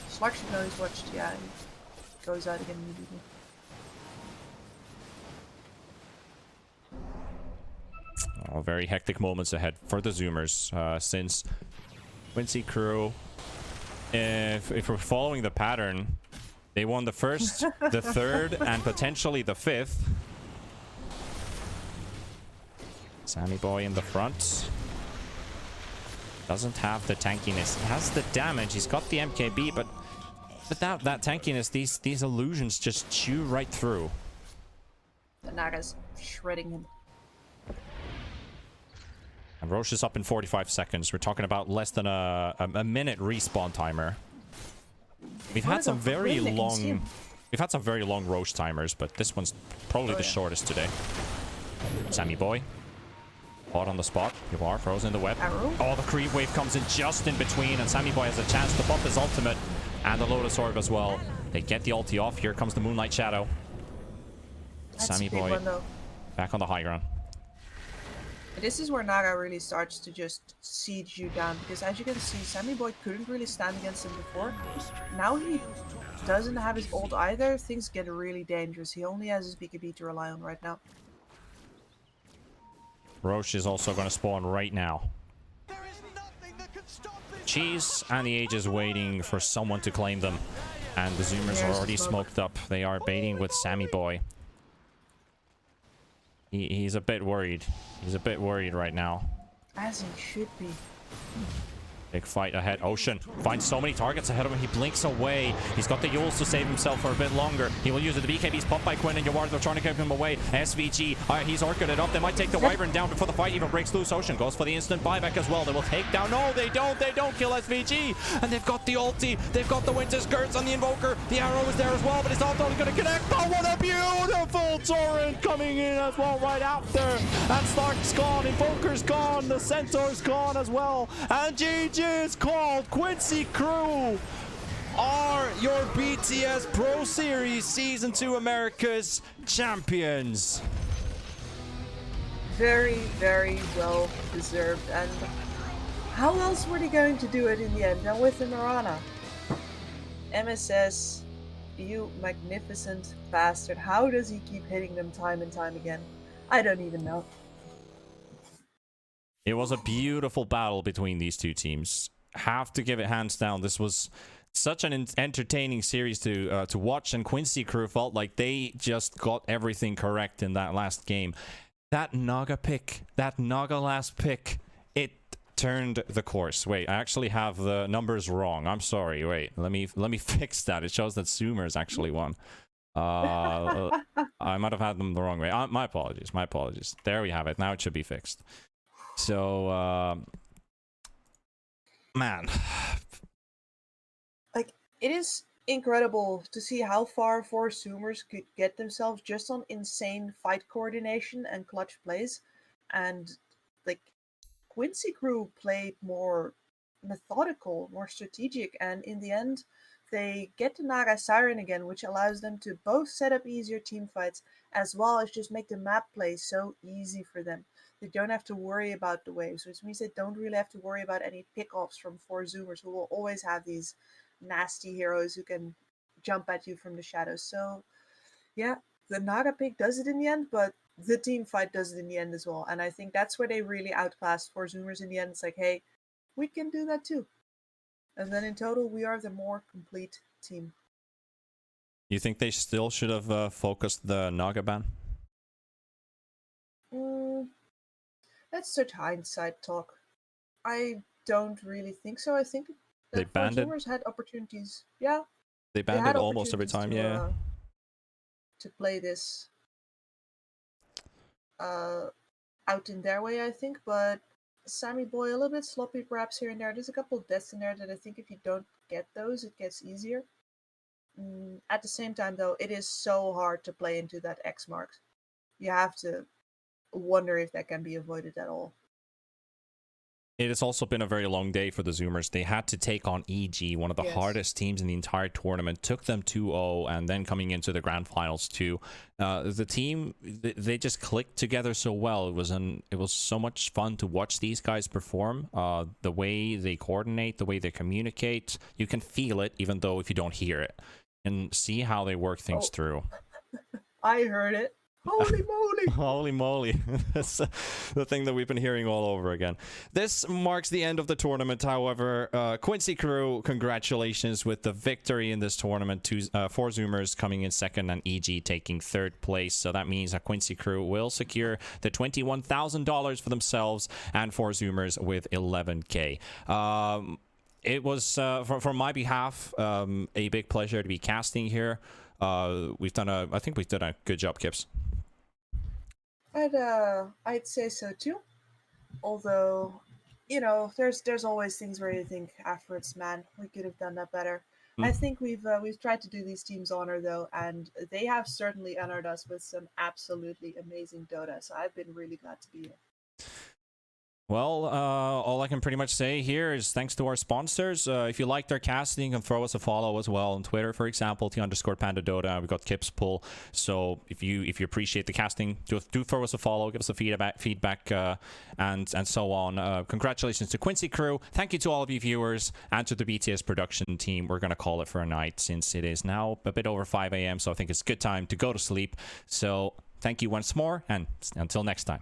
Slark should know he's watched, yeah, he goes out again immediately. Oh, very hectic moments ahead for the Zoomers, since Quincy crew, if we're following the pattern, they won the first, the third, and potentially the fifth. Sammy Boy in the front. Doesn't have the tankiness. He has the damage. He's got the MKB, but without that tankiness, these illusions just chew right through. The Naga's shredding him. And Roche is up in 45 seconds. We're talking about less than a minute respawn timer. We've had some very long... We've had some very long Roche timers, but this one's probably the shortest today. Sammy Boy. Caught on the spot. You are frozen in the web. Arrow. Oh, the creep wave comes in just in between, and Sammy Boy has a chance to bump his ultimate and the Lotus Orb as well. They get the ulti off. Here comes the Moonlight Shadow. That's Sammy a big Boy one, though. back on the high ground. This is where Naga really starts to just siege you down, because as you can see, Sammy Boy couldn't really stand against him before. Now he doesn't have his ult either. Things get really dangerous. He only has his BKB to rely on right now. Roche is also going to spawn right now. Cheese and the Age is waiting for someone to claim them. And the Zoomers are already smoked up. They are baiting with Sammy Boy. He's a bit worried. He's a bit worried right now. As he should be. Big fight ahead. Ocean finds so many targets ahead of him. He blinks away. He's got the Yules to save himself for a bit longer. He will use it. The BKB's popped by Quinn and Yawar. They're trying to keep him away. SVG, he's orchid it up. They might take the Wyvern down before the fight even breaks loose. Ocean goes for the instant buyback as well. They will take down. No, they don't. They don't kill SVG. And they've got the ulti. They've got the Winter Skirts on the Invoker. The arrow is there as well, but it's not only going to connect. Oh, what a beautiful torrent coming in as well right after. And Stark's gone. Invoker's gone. The Centaur's gone as well. And GG is called. Quincy crew are your BTS Pro Series Season 2 America's champions. Very, very well deserved. And how else were they going to do it in the end? Now with the Mirana. MSS, you magnificent bastard. How does he keep hitting them time and time again? I don't even know. It was a beautiful battle between these two teams. Have to give it hands down. This was such an entertaining series to watch, and Quincy crew felt like they just got everything correct in that last game. That Naga pick, that Naga last pick, it turned the course. Wait, I actually have the numbers wrong. I'm sorry. Wait, let me fix that. It shows that Zoomers actually won. I might have had them the wrong way. My apologies. My apologies. There we have it. Now it should be fixed. So, man. Like, it is incredible to see how far 4Zoomers could get themselves just on insane fight coordination and clutch plays. And, like, Quincy crew played more methodical, more strategic, and in the end, they get the Naga Siren again, which allows them to both set up easier team fights, as well as just make the map play so easy for them. They don't have to worry about the waves, which means they don't really have to worry about any pickoffs from 4Zoomers, who will always have these nasty heroes who can jump at you from the shadows. So, yeah, the Naga pick does it in the end, but the team fight does it in the end as well. And I think that's where they really outclassed 4Zoomers in the end. It's like, hey, we can do that too. And then in total, we are the more complete team. You think they still should have focused the Naga ban? That's such hindsight talk. I don't really think so. I think They that banned it? 4Zoomers had opportunities. Yeah, They banned had it almost every time, opportunities yeah. to play this out in their way, I think, but Sammy Boy a little bit sloppy perhaps here and there. There's a couple of deaths in there that I think if you don't get those, it gets easier. At the same time, though, it is so hard to play into that X mark. You have to wonder if that can be avoided at all. it has also been a very long day for the Zoomers. They had to take on EG, one of the hardest teams in the entire tournament. Took them 2-0, and then coming into the grand finals too. The team, they just clicked together so well. It was so much fun to watch these guys perform. The way they coordinate, the way they communicate, you can feel it, even though if you don't hear it, and see how they work things through. I heard it. Holy moly! Holy moly. That's the thing that we've been hearing all over again. This marks the end of the tournament, however. Quincy crew, congratulations with the victory in this tournament. 4Zoomers coming in second and EG taking third place. So that means that Quincy crew will secure the $21,000 for themselves, and 4Zoomers with 11K. It was, from my behalf, a big pleasure to be casting here. I think we've done a good job, Kips. I'd say so too. Although, you know, there's always things where you think afterwards, man, we could have done that better. I think we've tried to do these teams honor though, and they have certainly honored us with some absolutely amazing Dota. So I've been really glad to be here. Well, all I can pretty much say here is thanks to our sponsors. If you liked our casting, you can throw us a follow as well on Twitter, for example, T_Panda Dota. We've got Kips Pull. So if you appreciate the casting, do throw us a follow, give us a feedback, and so on. Congratulations to Quincy crew. Thank you to all of you viewers and to the BTS production team. We're gonna call it for a night since it is now a bit over 5 a.m. So I think it's a good time to go to sleep. So thank you once more, and until next time.